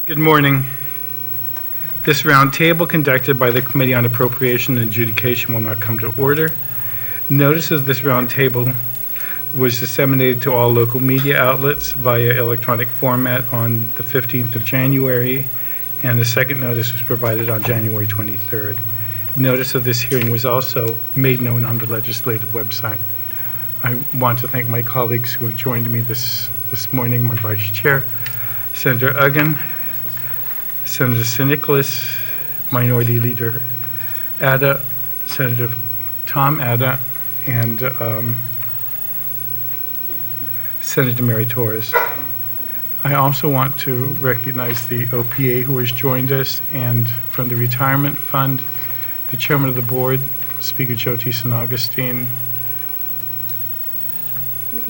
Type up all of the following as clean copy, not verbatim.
Good morning. This roundtable conducted by the Committee on Appropriation and Adjudication will not come to order. Notice of this roundtable was disseminated to all local media outlets via electronic format on the 15th of January, and the second notice was provided on January 23rd. Notice of this hearing was also made known on the legislative website. I want to thank my colleagues who have joined me this morning, my Vice Chair, Senator Uggan, Senator Sinicolas, Minority Leader Ada, Senator Tom Ada, and Senator Mary Torres. I also want to recognize the OPA who has joined us, and from the Retirement Fund, the Chairman of the Board, Speaker Jyoti San Augustine,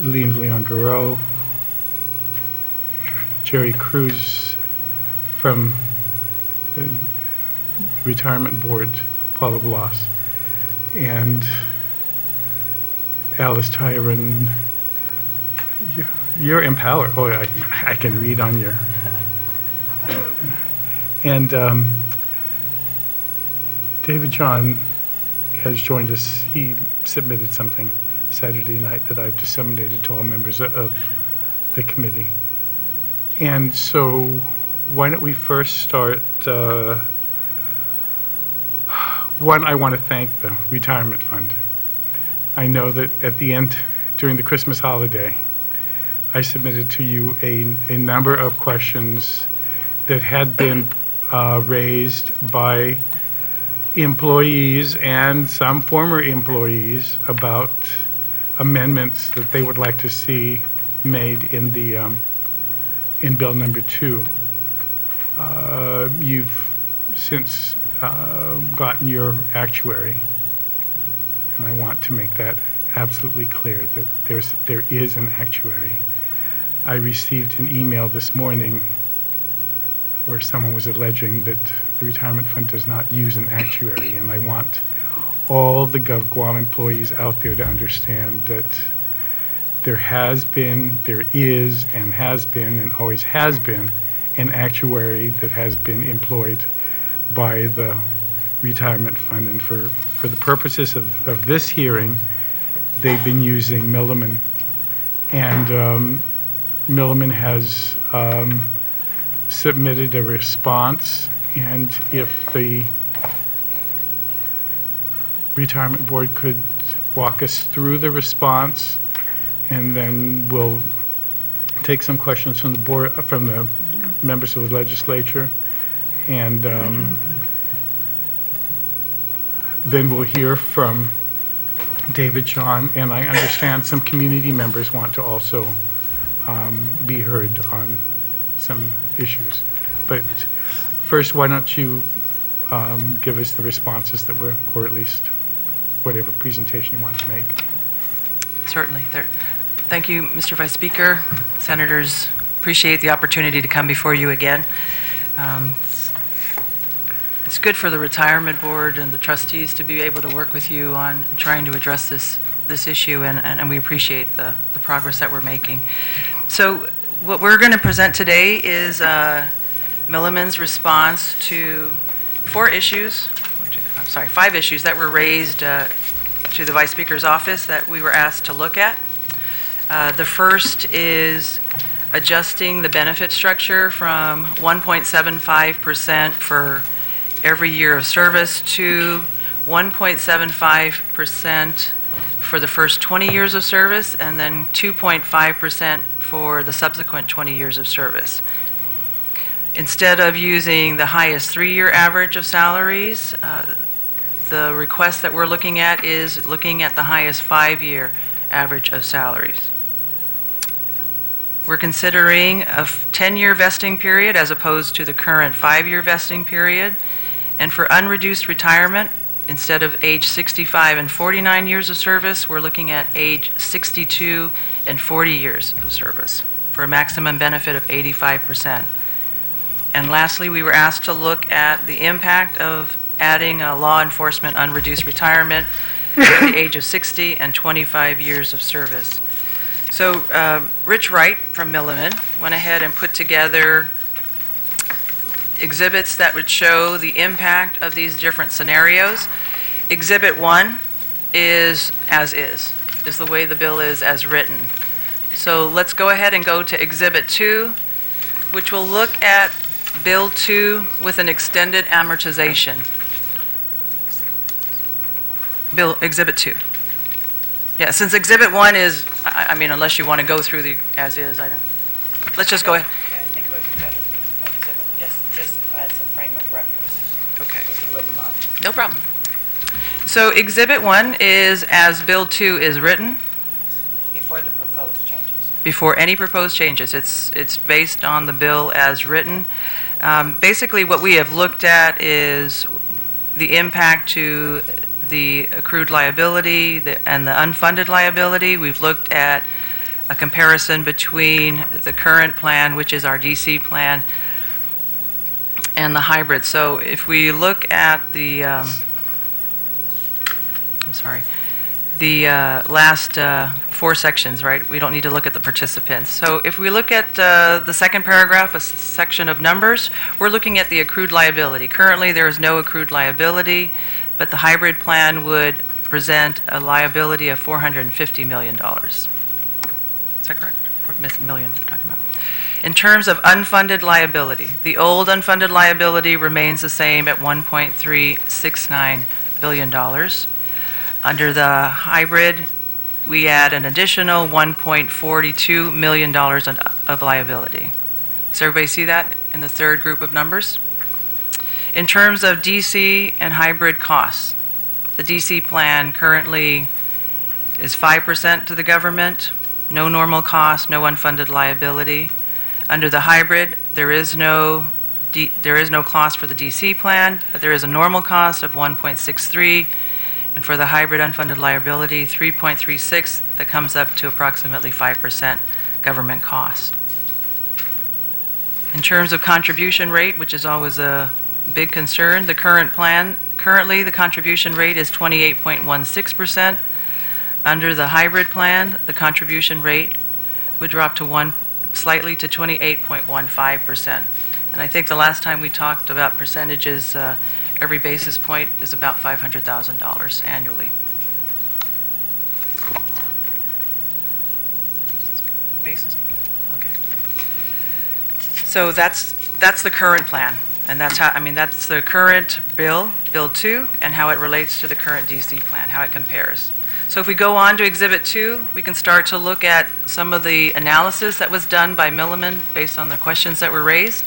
Leon Garreau, Jerry Cruz from the Retirement Board, Paula Blas, and Alice Tyron. You're empowered. Oh, I can read on your. And David John has joined us. He submitted something Saturday night that I've disseminated to all members of the committee. And so why don't we first start, one, I want to thank the Retirement Fund. I know that at the end, during the Christmas holiday, I submitted to you a number of questions that had been raised by employees and some former employees about amendments that they would like to see made in the in Bill number 2. You've since gotten your actuary, and I want to make that absolutely clear that there is an actuary. I received an email this morning where someone was alleging that the Retirement Fund does not use an actuary, and I want all the Gov Guam employees out there to understand that there has been, there is, and has been, and always has been an actuary that has been employed by the Retirement Fund. And for the purposes of this hearing, they've been using Milliman. And Milliman has submitted a response, and if the Retirement Board could walk us through the response, and then we'll take some questions from the board, from the members of the legislature, and then we'll hear from David John, and I understand some community members want to also be heard on some issues. But first, why don't you give us the responses that were, or at least whatever presentation you want to make. Certainly. Thank you, Mr. Vice Speaker. Senators, appreciate the opportunity to come before you again. It's good for the Retirement Board and the trustees to be able to work with you on trying to address this issue, and we appreciate the progress that we're making. So what we're going to present today is Milliman's response to 5 issues that were raised to the Vice Speaker's office that we were asked to look at. The first is adjusting the benefit structure from 1.75% for every year of service to 1.75% for the first 20 years of service, and then 2.5% for the subsequent 20 years of service. Instead of using the highest 3-year average of salaries, the request that we're looking at is looking at the highest 5-year average of salaries. We're considering a 10-year vesting period as opposed to the current 5-year vesting period. And for unreduced retirement, instead of age 65 and 49 years of service, we're looking at age 62 and 40 years of service for a maximum benefit of 85%. And lastly, we were asked to look at the impact of adding a law enforcement unreduced retirement at the age of 60 and 25 years of service. So Rich Wright from Milliman went ahead and put together exhibits that would show the impact of these different scenarios. Exhibit 1 is as is the way the bill is as written. So let's go ahead and go to Exhibit 2, which will look at Bill 2 with an extended amortization. Exhibit 2. Yeah, since Exhibit 1 is, I mean, unless you want to go through the as is, I don't. Let's just go ahead. Yeah, I think it would be better exhibit, just as a frame of reference. Okay. If you wouldn't mind. No problem. So Exhibit 1 is as Bill 2 is written. Before the proposed changes. Before any proposed changes. It's based on the bill as written. Basically, what we have looked at is the impact to the accrued liability and the unfunded liability. We've looked at a comparison between the current plan, which is our DC plan, and the hybrid. So if we look at the, last 4 sections, right? We don't need to look at the participants. So if we look at the second paragraph, a section of numbers, we're looking at the accrued liability. Currently, there is no accrued liability, but the hybrid plan would present a liability of $450 million. Is that correct? Million we're talking about. In terms of unfunded liability, the old unfunded liability remains the same at $1.369 billion. Under the hybrid, we add an additional $1.42 million of liability. Does everybody see that in the third group of numbers? In terms of DC and hybrid costs, the DC plan currently is 5% to the government, no normal cost, no unfunded liability. Under the hybrid, there is no cost for the DC plan, but there is a normal cost of 1.63, and for the hybrid unfunded liability, 3.36, that comes up to approximately 5% government cost. In terms of contribution rate, which is always a big concern, the currently the contribution rate is 28.16%. Under the hybrid plan, the contribution rate would drop to slightly to 28.15%. And I think the last time we talked about percentages, every basis point is about $500,000 annually. Basis? Okay. So that's the current plan. And that's the current bill, Bill 2, and how it relates to the current DC plan, how it compares. So if we go on to Exhibit 2, we can start to look at some of the analysis that was done by Milliman based on the questions that were raised.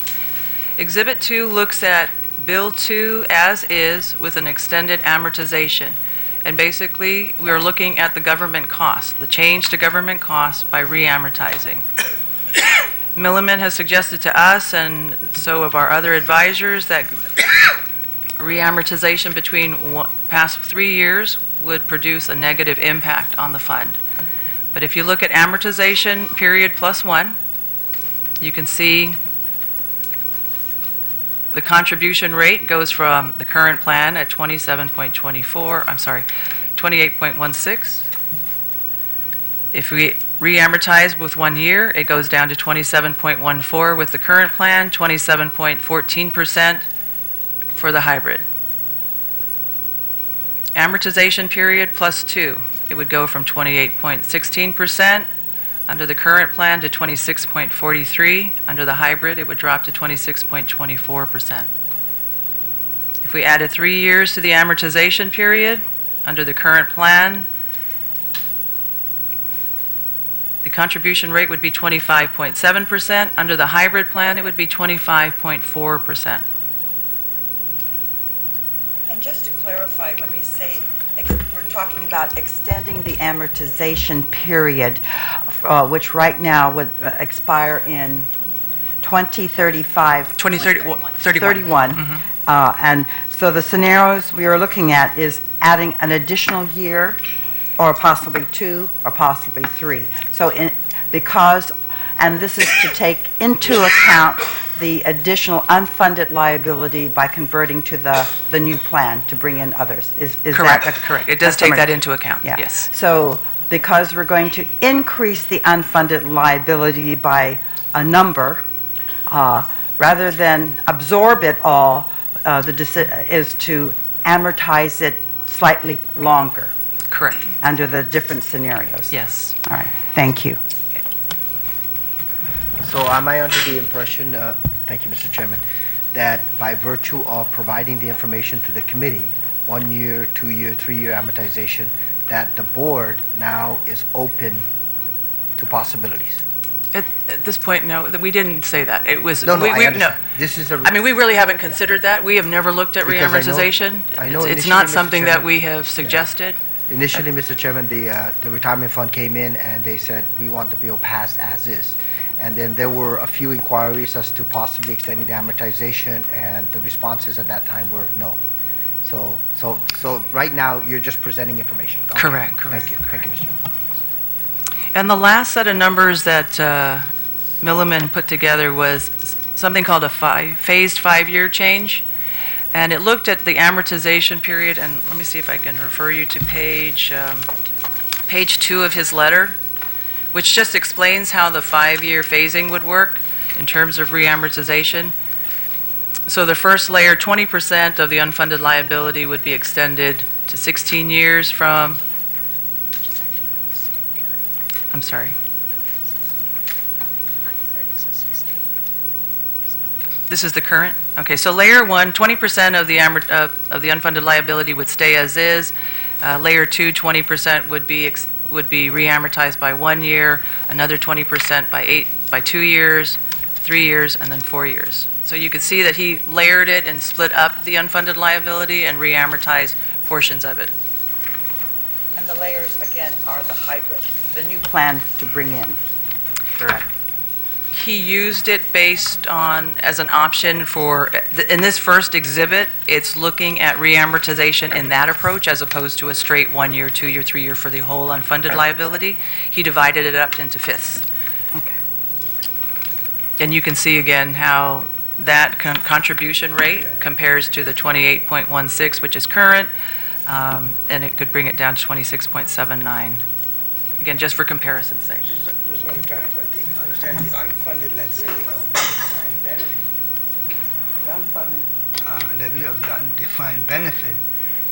Exhibit 2 looks at Bill 2 as is with an extended amortization. And basically, we are looking at the government cost, the change to government cost by re-amortizing. Milliman has suggested to us, and so have our other advisors, that re-amortization between past 3 years would produce a negative impact on the fund. But if you look at amortization period plus 1, you can see the contribution rate goes from the current plan at 28.16. If we re-amortize with 1 year, it goes down to 27.14 with the current plan, 27.14% for the hybrid. Amortization period plus 2, it would go from 28.16% under the current plan to 26.43. Under the hybrid, it would drop to 26.24%. If we added 3 years to the amortization period, under the current plan, the contribution rate would be 25.7%. Under the hybrid plan, it would be 25.4%. And just to clarify, when we say we're talking about extending the amortization period, which right now would expire in 2035. 2031. Mm-hmm. And so the scenarios we are looking at is adding an additional year, or possibly 2, or possibly 3. So and this is to take into account the additional unfunded liability by converting to the new plan to bring in others. Is correct? That correct. It does take that into account. Yeah. Yes. So because we're going to increase the unfunded liability by a number, rather than absorb it all, is to amortize it slightly longer Correct. under the different scenarios. Yes. All right, thank you. So am I under the impression, thank you, Mr. Chairman, that by virtue of providing the information to the committee, 1 year, 2 year, 3 year amortization, that the board now is open to possibilities? At this point, no, we didn't say that. It was. No, we, I we- understand. This is a. I mean, we really haven't considered that. We have never looked at Because reamortization. I know It's initially, not Mr. something that Chairman- we have suggested. Initially, Mr. Chairman, the retirement fund came in and they said, we want the bill passed as is. And then there were a few inquiries as to possibly extending the amortization, and the responses at that time were no. So right now, you're just presenting information. Okay. Correct. Thank you, Mr. Chairman. And the last set of numbers that Milliman put together was something called a phased 5-year change. And it looked at the amortization period, and let me see if I can refer you to page 2 of his letter, which just explains how the 5-year phasing would work in terms of reamortization. So the first layer, 20% of the unfunded liability would be extended to 16 years from, I'm sorry. This is the current? Okay, so layer 1, 20% of the unfunded liability would stay as is. Layer 2, 20% would be reamortized by 1 year, another 20% by 2 years, 3 years, and then 4 years. So you could see that he layered it and split up the unfunded liability and reamortized portions of it. And the layers, again, are the hybrid, the new plan to bring in. Correct. He used it based on, as an option for, in this first exhibit, it's looking at reamortization in that approach as opposed to a straight 1 year, 2 year, 3 year for the whole unfunded liability. He divided it up into fifths. Okay. And you can see again how that contribution rate compares to the 28.16, which is current, and it could bring it down to 26.79. Again, just for comparison's sake. Just want to clarify, understand the unfunded, let's say, of the defined benefit. The unfunded levy of the undefined benefit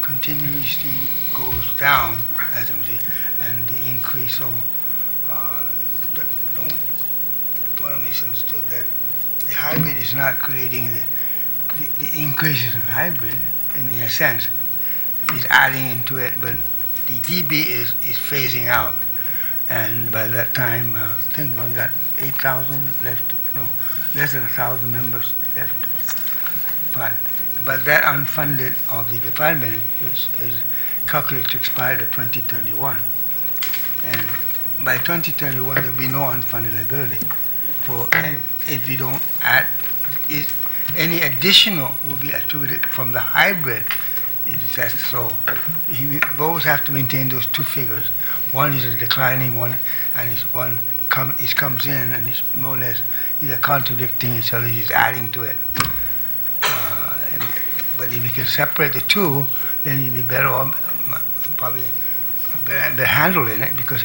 continuously goes down, as I'm saying, and the increase, so don't want to misunderstood that the hybrid is not creating the increases in hybrid, in a sense. It's adding into it, but the DB is phasing out. And by that time, I think we only got 8,000 left, no, less than 1,000 members left. Fine. But that unfunded of the defined benefit is calculated to expire at 2031. And by 2031, there'll be no unfunded liability. If you don't add, any additional will be attributed from the hybrid. So you both have to maintain those two figures. One is a declining one, and comes in and it's more or less either contradicting each other, he's adding to it. But if you can separate the two, then you'd be better off, probably better handling it, because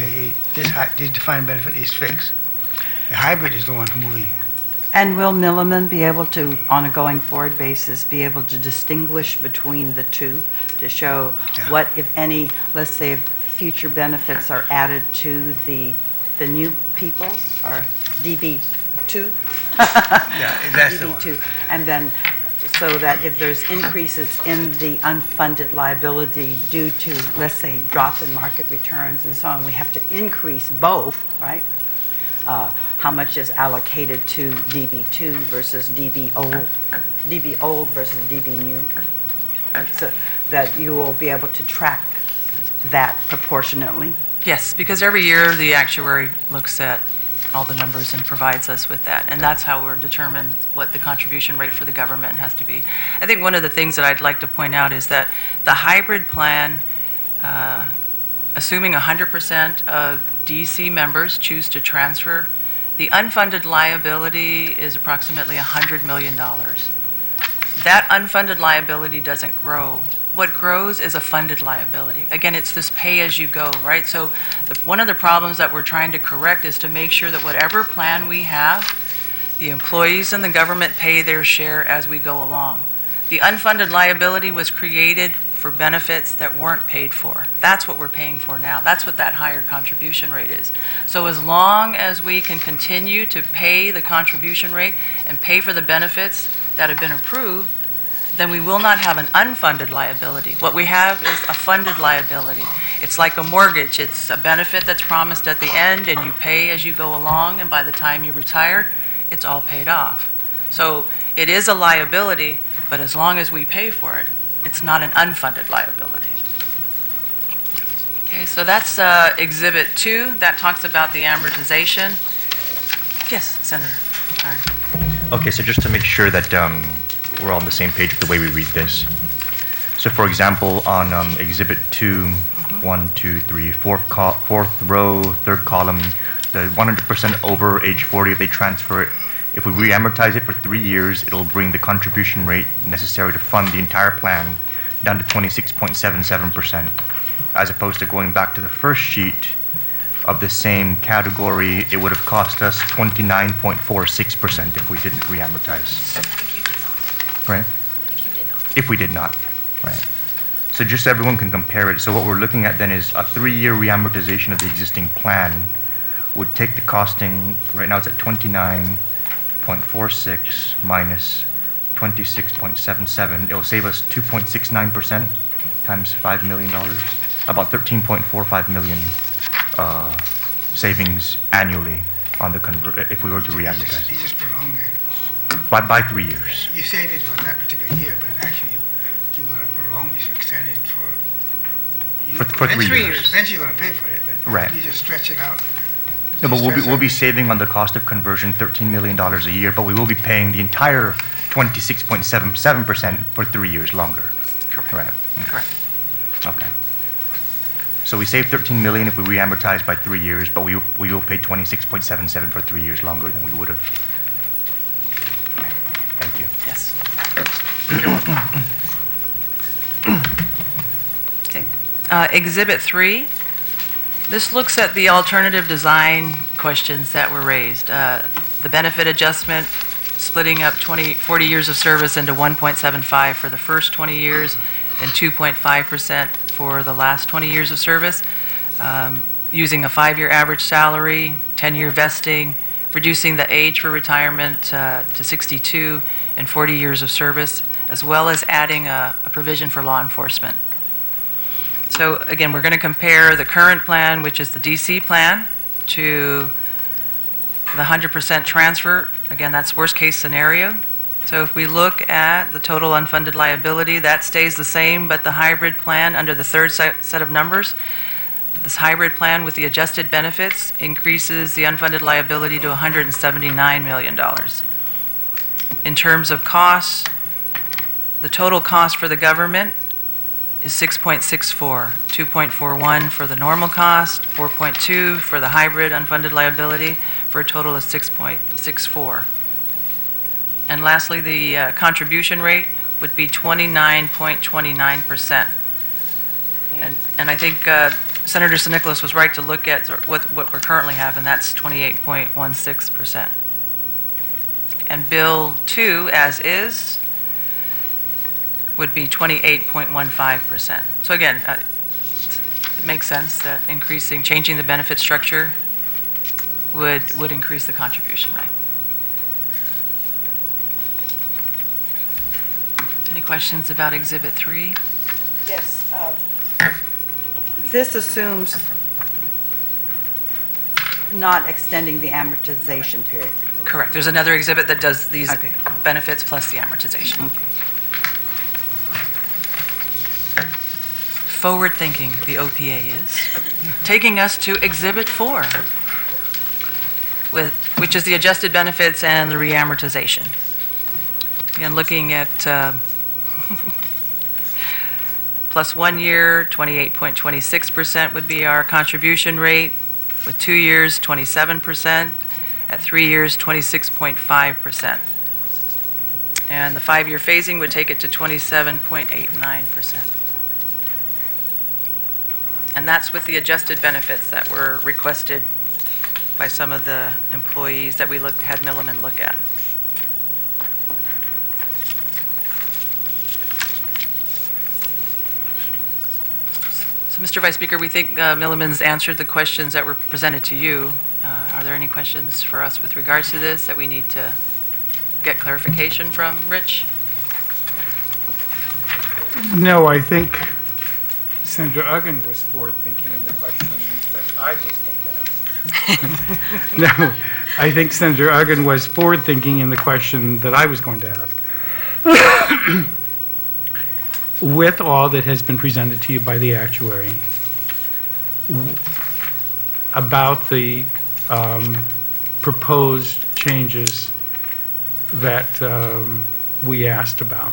this defined benefit is fixed. The hybrid is the one moving. And will Milliman be able to, on a going forward basis, be able to distinguish between the two to show what, if any, let's say, future benefits are added to the new people, or DB2? Yeah, that's the one. DB2. And then, so that if there's increases in the unfunded liability due to, let's say, drop in market returns and so on, we have to increase both, right? How much is allocated to DB2 versus DB old versus DB new, so that you will be able to track that proportionately. Yes, because every year the actuary looks at all the numbers and provides us with that, and that's how we're determined what the contribution rate for the government has to be. I think one of the things that I'd like to point out is that the hybrid plan, assuming 100% of DC members choose to transfer, the unfunded liability is approximately $100 million. That unfunded liability doesn't grow. What grows is a funded liability. Again, it's this pay-as-you-go, right? So one of the problems that we're trying to correct is to make sure that whatever plan we have, The employees and the government pay their share as we go along. The unfunded liability was created for benefits that weren't paid for. That's what we're paying for now. That's what that higher contribution rate is. So as long as we can continue to pay the contribution rate and pay for the benefits that have been approved, then we will not have an unfunded liability. What we have is a funded liability. It's like a mortgage. It's a benefit that's promised at the end, and you pay as you go along, and by the time you retire, it's all paid off. So it is a liability, but as long as we pay for it, it's not an unfunded liability. Okay, so that's Exhibit 2. That talks about the amortization. Yes, Senator. All right. Okay, so just to make sure that we're all on the same page with the way we read this. So for example, on Exhibit 2, 1, 2, 3, fourth row, third column, the 100% over age 40, if they transfer it, if we re-amortize it for 3 years, it'll bring the contribution rate necessary to fund the entire plan down to 26.77%, as opposed to going back to the first sheet of the same category, it would have cost us 29.46% if we didn't re-amortize. Right? If we did not, right? So just so everyone can compare it, so what we're looking at then is a 3-year re-amortization of the existing plan would take the costing, right now it's at 29.46 minus 26.77. It'll save us 2.69% times $5 million, about 13.45 million savings annually on the if we were to re-amortize. You just prolong it. By 3 years. You said it for that particular year, but actually you're going to prolong it, extend it for 3 years. Eventually you're going to pay for it, but right. You just stretch it out. No, but we'll be saving on the cost of conversion $13 million a year, but we will be paying the entire 26.77% for 3 years longer. Correct. Right. Okay. Correct. Okay. So we save $13 million if we re-amortize by 3 years, but we will pay 26.77 for 3 years longer than we would have. Okay. Thank you. Yes. You're welcome. Okay. Exhibit 3. This looks at the alternative design questions that were raised. The benefit adjustment, splitting up 40 years of service into 1.75 for the first 20 years and 2.5% for the last 20 years of service, using a 5-year average salary, 10-year vesting, reducing the age for retirement to 62 and 40 years of service, as well as adding a provision for law enforcement. So again, we're going to compare the current plan, which is the DC plan, to the 100% transfer. Again, that's worst case scenario. So if we look at the total unfunded liability, that stays the same, but the hybrid plan under the third set of numbers, this hybrid plan with the adjusted benefits increases the unfunded liability to $179 million. In terms of costs, the total cost for the government is 6.64, 2.41 for the normal cost, 4.2 for the hybrid unfunded liability, for a total of 6.64. And lastly, the contribution rate would be 29.29%. And I think Senator San Nicolas was right to look at what we're currently having, that's 28.16%. And Bill 2, as is, would be 28.15%. So again, it makes sense that changing the benefit structure would increase the contribution rate. Any questions about Exhibit 3? Yes. This assumes not extending the amortization period. Correct. There's another exhibit that does these Okay. benefits plus the amortization. Okay. Forward thinking, the OPA is, taking us to Exhibit 4, which is the adjusted benefits and the reamortization. Again, looking at plus 1 year, 28.26% would be our contribution rate. With 2 years, 27%. At 3 years, 26.5%. And the 5-year phasing would take it to 27.89%. And that's with the adjusted benefits that were requested by some of the employees that we had Milliman look at. So, Mr. Vice Speaker, we think Milliman's answered the questions that were presented to you. Are there any questions for us with regards to this that we need to get clarification from Rich? No, I think Senator Uggan was forward-thinking in the question that I was going to ask. No, I think Senator Uggan was forward-thinking in the question that I was going to ask. With all that has been presented to you by the actuary about the proposed changes that we asked about,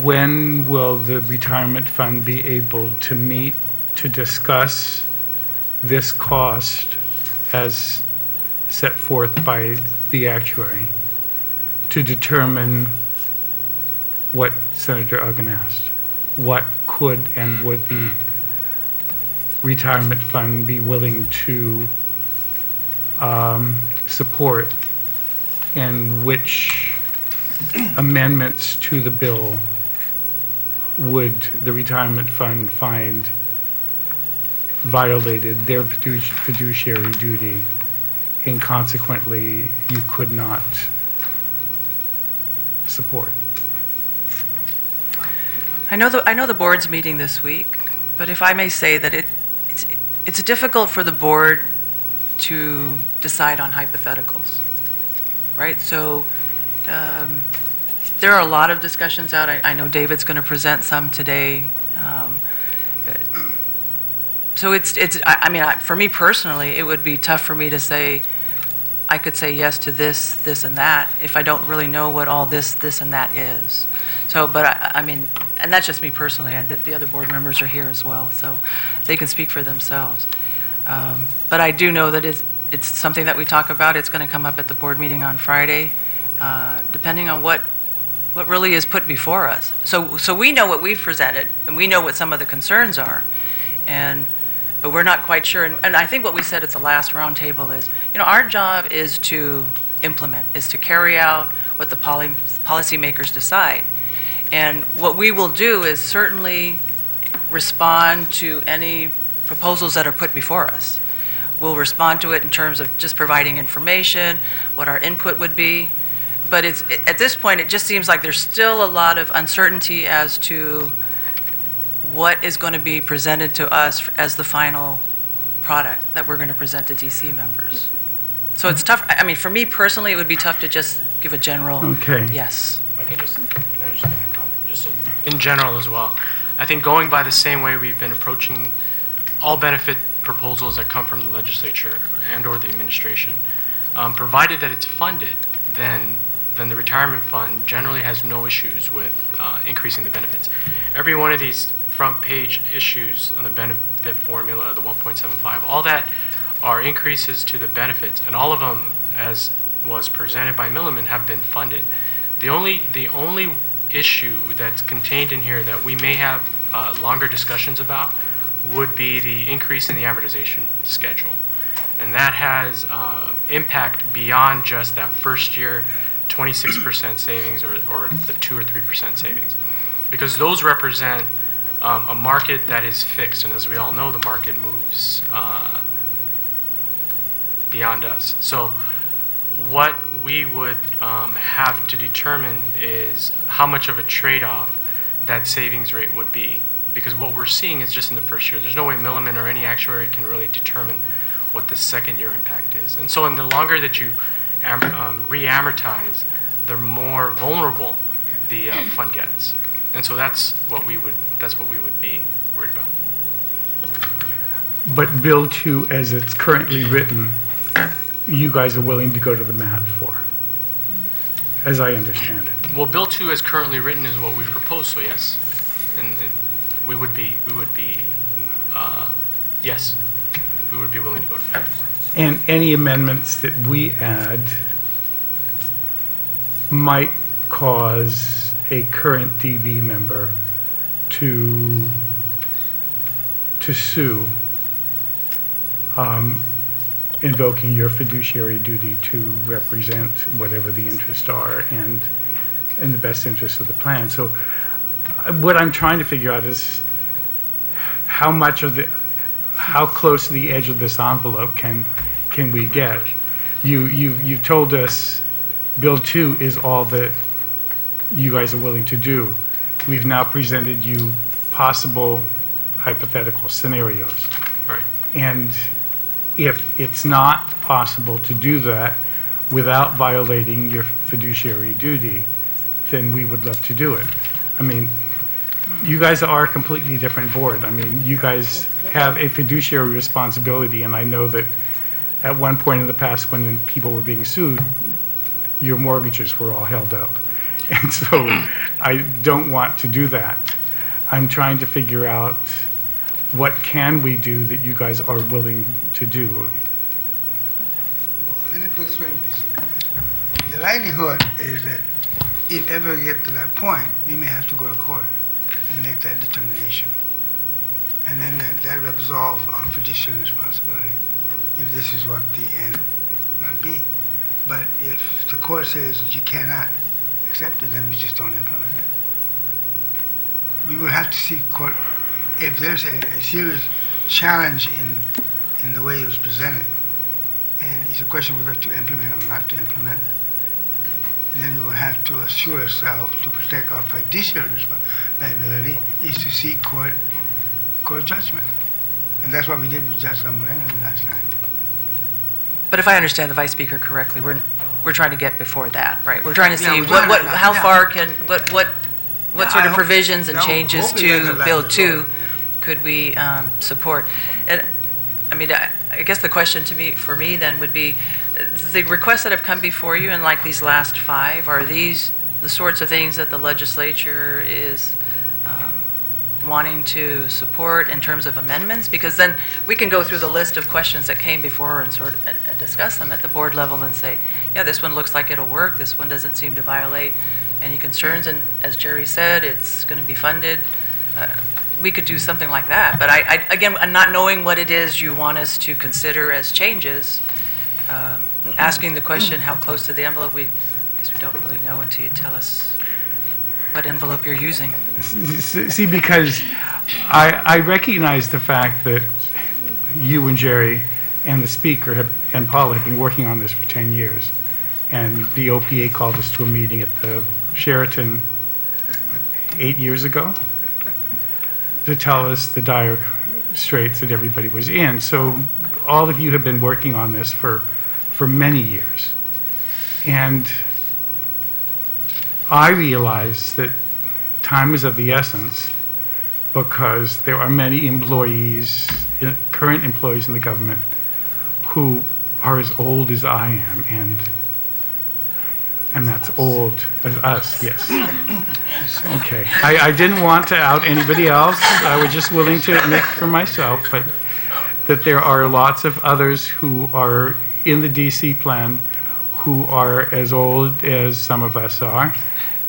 when will the retirement fund be able to meet to discuss this cost as set forth by the actuary to determine what Senator Uggan asked? What could and would the retirement fund be willing to support, and which amendments to the bill would the retirement fund find violated their fiduciary duty, and consequently you could not support? I know the board's meeting this week, but if I may say that it's difficult for the board to decide on hypotheticals, right? So there are a lot of discussions out. I know David's going to present some today. So I mean, for me personally, it would be tough for me to say, I could say yes to this, this, and that if I don't really know what all this, and that is. So, but I mean, and that's just me personally. The other board members are here as well, so they can speak for themselves. But I do know that it's something that we talk about. It's going to come up at the board meeting on Friday, depending on what really is put before us. So we know what we've presented, and we know what some of the concerns are, but we're not quite sure. And I think what we said at the last roundtable is, our job is to implement, is to carry out what the policymakers decide. And what we will do is certainly respond to any proposals that are put before us. We'll respond to it in terms of just providing information, what our input would be. But at this point, it just seems like there's still a lot of uncertainty as to what is going to be presented to us as the final product that we're going to present to DC members. So it's tough. I mean, for me personally, it would be tough to just give a general yes. Can I just make a comment? Just in general as well. I think going by the same way we've been approaching all benefit proposals that come from the legislature and or the administration, provided that it's funded, then the retirement fund generally has no issues with increasing the benefits. Every one of these front page issues on the benefit formula, the 1.75, all that are increases to the benefits, and all of them, as was presented by Milliman, have been funded. The only issue that's contained in here that we may have longer discussions about would be the increase in the amortization schedule. And that has impact beyond just that first year 26% savings or the 2 or 3% savings. Because those represent a market that is fixed, and as we all know, the market moves beyond us. So what we would have to determine is how much of a trade-off that savings rate would be. Because what we're seeing is just in the first year. There's no way Milliman or any actuary can really determine what the second year impact is. And so in the longer that you re-amortize, the more vulnerable the fund gets. And so that's what we would be worried about. But Bill 2, as it's currently written, you guys are willing to go to the mat for, as I understand it. Well, Bill 2 as currently written is what we proposed, so yes. And we would be yes, we would be willing to go to the mat for. And any amendments that we add might cause a current DB member to sue, invoking your fiduciary duty to represent whatever the interests are and in the best interest of the plan. So what I'm trying to figure out is how much of the, how close to the edge of this envelope can we get? You've told us Bill 2 is all that you guys are willing to do. We've now presented you possible hypothetical scenarios. Right. And if it's not possible to do that without violating your fiduciary duty, then we would love to do it. I mean, you guys are a completely different board. I mean, you guys have a fiduciary responsibility, and I know that at one point in the past when people were being sued, your mortgages were all held up. And so I don't want to do that. I'm trying to figure out what can we do that you guys are willing to do. Let me put it this way, the likelihood is that if ever we get to that point, we may have to go to court and make that determination. And then that resolves on fiduciary responsibility, if this is what the end might be. But if the court says that you cannot accept it, then we just don't implement it. We will have to seek court, if there's a serious challenge in the way it was presented, and it's a question whether to implement or not to implement it. And then we will have to assure ourselves to protect our fiduciary liability is to seek court judgment. And that's what we did with Judge Moreno last time. But if I understand the Vice Speaker correctly, we're trying to get before that, right? We're trying to see Yeah, we're trying to- how yeah. far can, what Yeah, sort I of hope- provisions and yeah, changes hopefully that's to the Bill last 2 resort. could we support? And, I mean, I guess the question for me then would be, the requests that have come before you in like these last 5, are these the sorts of things that the legislature is wanting to support in terms of amendments? Because then we can go through the list of questions that came before and and discuss them at the board level and say, yeah, this one looks like it'll work, this one doesn't seem to violate any concerns, and as Jerry said, it's going to be funded. We could do something like that, but again, not knowing what it is you want us to consider as changes, asking the question, how close to the envelope, I guess we don't really know until you tell us what envelope you're using. See, because I recognize the fact that you and Jerry and the Speaker and Paula have been working on this for 10 years. And the OPA called us to a meeting at the Sheraton 8 years ago to tell us the dire straits that everybody was in. So all of you have been working on this for many years. And I realize that time is of the essence because there are many employees, current employees in the government, who are as old as I am, and that's old as us, yes. Okay, I didn't want to out anybody else. I was just willing to admit for myself, but that there are lots of others who are in the DC plan who are as old as some of us are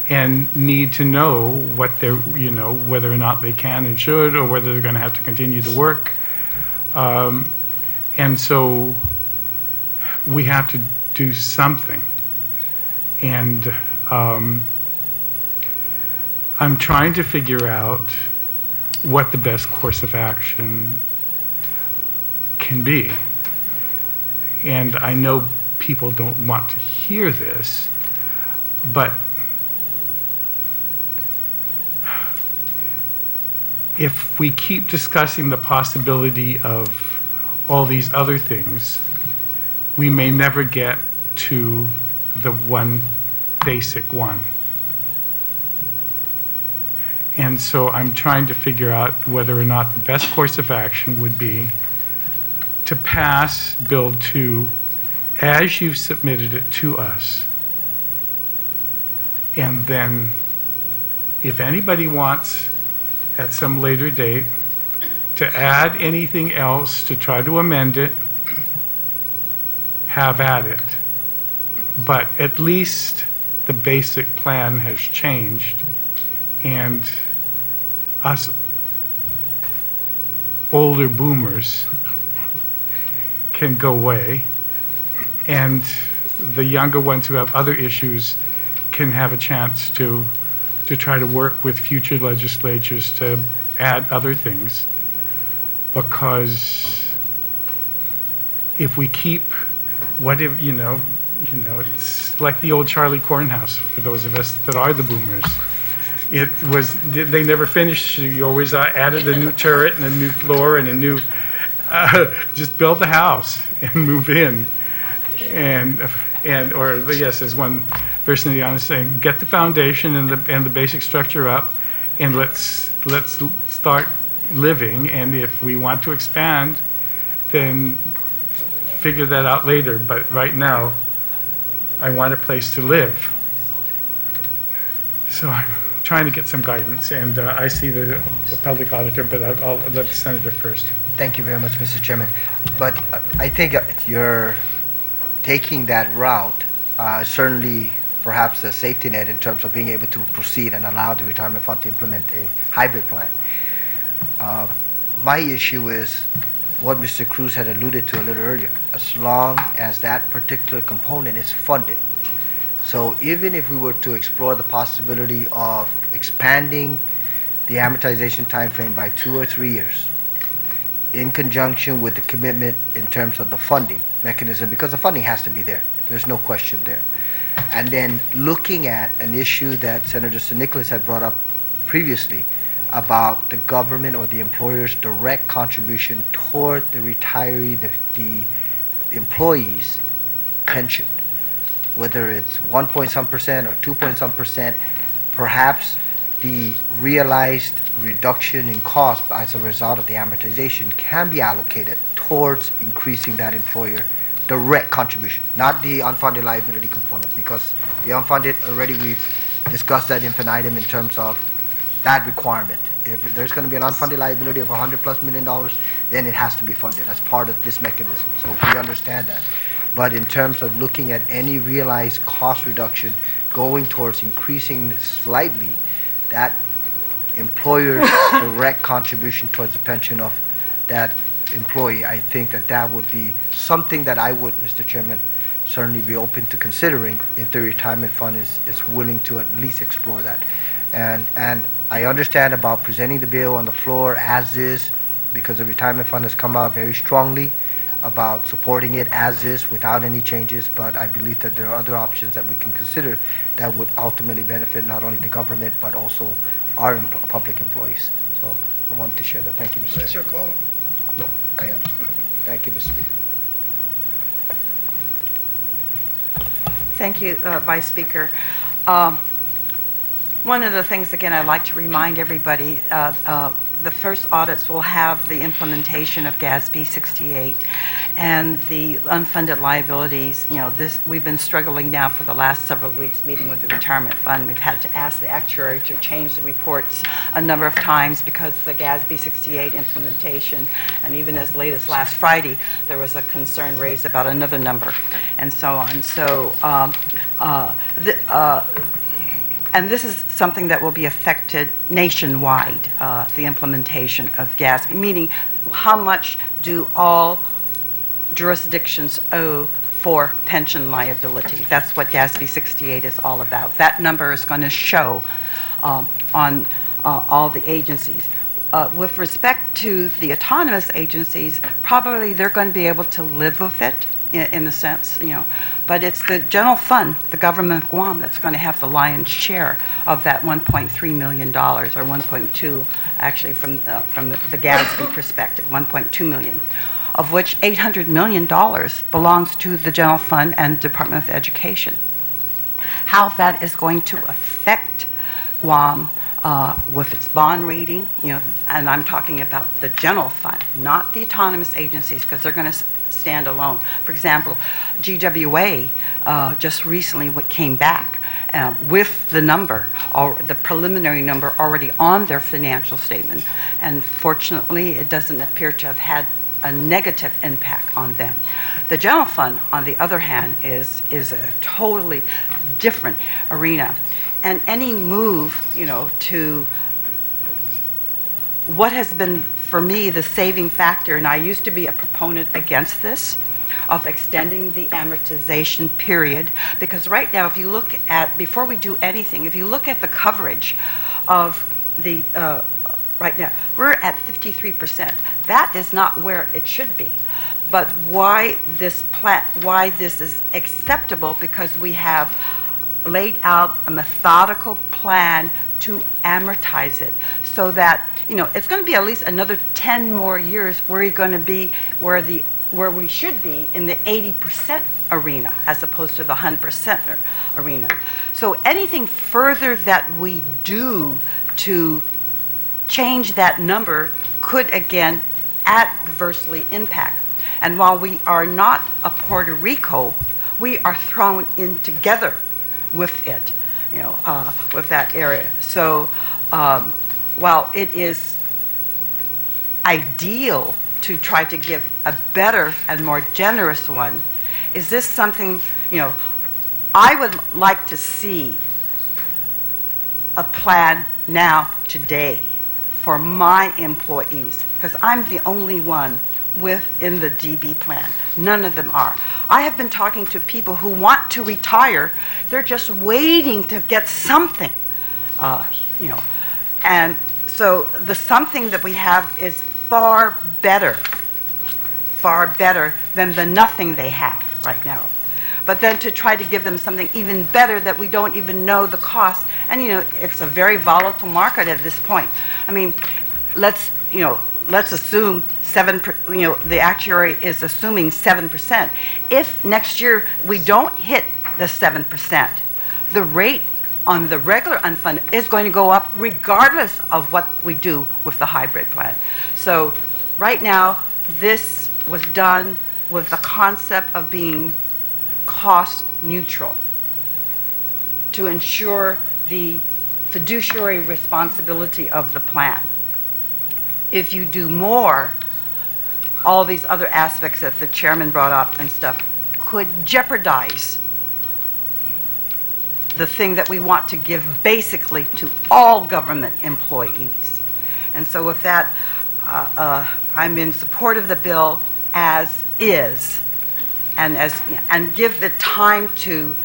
and need to know what they're, whether or not they can and should, or whether they're going to have to continue to work. And so we have to do something. And I'm trying to figure out what the best course of action can be. And I know people don't want to hear this, but if we keep discussing the possibility of all these other things, we may never get to the one basic one. And so I'm trying to figure out whether or not the best course of action would be to pass Bill 2 as you've submitted it to us. And then if anybody wants at some later date to add anything else to try to amend it, have at it. But at least the basic plan has changed, and us older boomers can go away, and the younger ones who have other issues can have a chance to try to work with future legislatures to add other things. because if we keep what if, it's like the old Charlie Cornhouse for those of us that are the boomers. They never finished. You always added a new turret and a new floor and a new, just build the house and move in. Or yes, as one person in the audience saying, get the foundation and the basic structure up, and let's start living. And if we want to expand, then figure that out later. But right now, I want a place to live. So I'm trying to get some guidance, and I see the public auditor, but I'll let the senator first. Thank you very much, Mr. Chairman. But I think you're taking that route, certainly perhaps a safety net in terms of being able to proceed and allow the retirement fund to implement a hybrid plan. My issue is what Mr. Cruz had alluded to a little earlier, as long as that particular component is funded. So even if we were to explore the possibility of expanding the amortization time frame by 2 or 3 years, in conjunction with the commitment in terms of the funding mechanism, because the funding has to be there. There's no question there. And then looking at an issue that Senator St. Nicholas had brought up previously about the government or the employer's direct contribution toward the retiree, the employee's pension, whether it's 1 point some percent or 2 point some percent, perhaps the realized reduction in cost as a result of the amortization can be allocated towards increasing that employer direct contribution, not the unfunded liability component, because the unfunded, already we've discussed that infinitum in terms of that requirement. If there's going to be an unfunded liability of $100+ million, then it has to be funded as part of this mechanism. So we understand that. But in terms of looking at any realized cost reduction going towards increasing slightly that employer's direct contribution towards the pension of that employee, I think that would be something that I would, Mr. Chairman, certainly be open to considering if the retirement fund is willing to at least explore that. And I understand about presenting the bill on the floor as is, because the retirement fund has come out very strongly about supporting it as is without any changes, but I believe that there are other options that we can consider that would ultimately benefit not only the government but also our public employees. So I wanted to share that. Thank you, Mr. That's your call. No, I understand. Thank you, Mr. Speaker. Thank you, Vice Speaker. One of the things, again, I'd like to remind everybody, the first audits will have the implementation of GASB 68 and the unfunded liabilities. We've been struggling now for the last several weeks meeting with the retirement fund. We've had to ask the actuary to change the reports a number of times because of the GASB 68 implementation, and even as late as last Friday, there was a concern raised about another number and so on. So and this is something that will be affected nationwide, the implementation of GASB, meaning how much do all jurisdictions owe for pension liability. That's what GASB 68 is all about. That number is going to show on all the agencies. With respect to the autonomous agencies, probably they're going to be able to live with it in the sense, but it's the general fund, the Government of Guam, that's going to have the lion's share of that $1.3 million, or 1.2, actually from the GASB perspective, 1.2 million, of which $800 million belongs to the general fund and Department of Education. How that is going to affect Guam with its bond rating, and I'm talking about the general fund, not the autonomous agencies, because they're going to stand alone. For example, GWA just recently came back with the number, or the preliminary number already on their financial statement, and fortunately it doesn't appear to have had a negative impact on them. The general fund, on the other hand, is a totally different arena, and any move, to what has been, for me, the saving factor, and I used to be a proponent against this, of extending the amortization period, because right now, if you look at, before we do anything, if you look at the coverage of the right now. We're at 53%. That is not where it should be. But why this is acceptable, because we have laid out a methodical plan to amortize it, so that, you know, it's going to be at least another 10 more years where we're going to be where we should be in the 80% arena as opposed to the 100% arena. So anything further that we do to change that number could again adversely impact. And while we are not a Puerto Rico, we are thrown in together with it, you know, with that area. So while it is ideal to try to give a better and more generous one, is this something, you know, I would like to see a plan now, today, for my employees, because I'm the only one within the DB plan. None of them are. I have been talking to people who want to retire. They're just waiting to get something, you know. And so the something that we have is far better than the nothing they have right now. But then to try to give them something even better that we don't even know the cost, and you know, it's a very volatile market at this point. I mean, let's assume the actuary is assuming 7%. If next year we don't hit the 7%, the rate on the regular unfunded is going to go up regardless of what we do with the hybrid plan. So right now, this was done with the concept of being cost neutral to ensure the fiduciary responsibility of the plan. If you do more, all these other aspects that the chairman brought up and stuff could jeopardize the thing that we want to give basically to all government employees. And so with that, I'm in support of the bill as is, and give the time to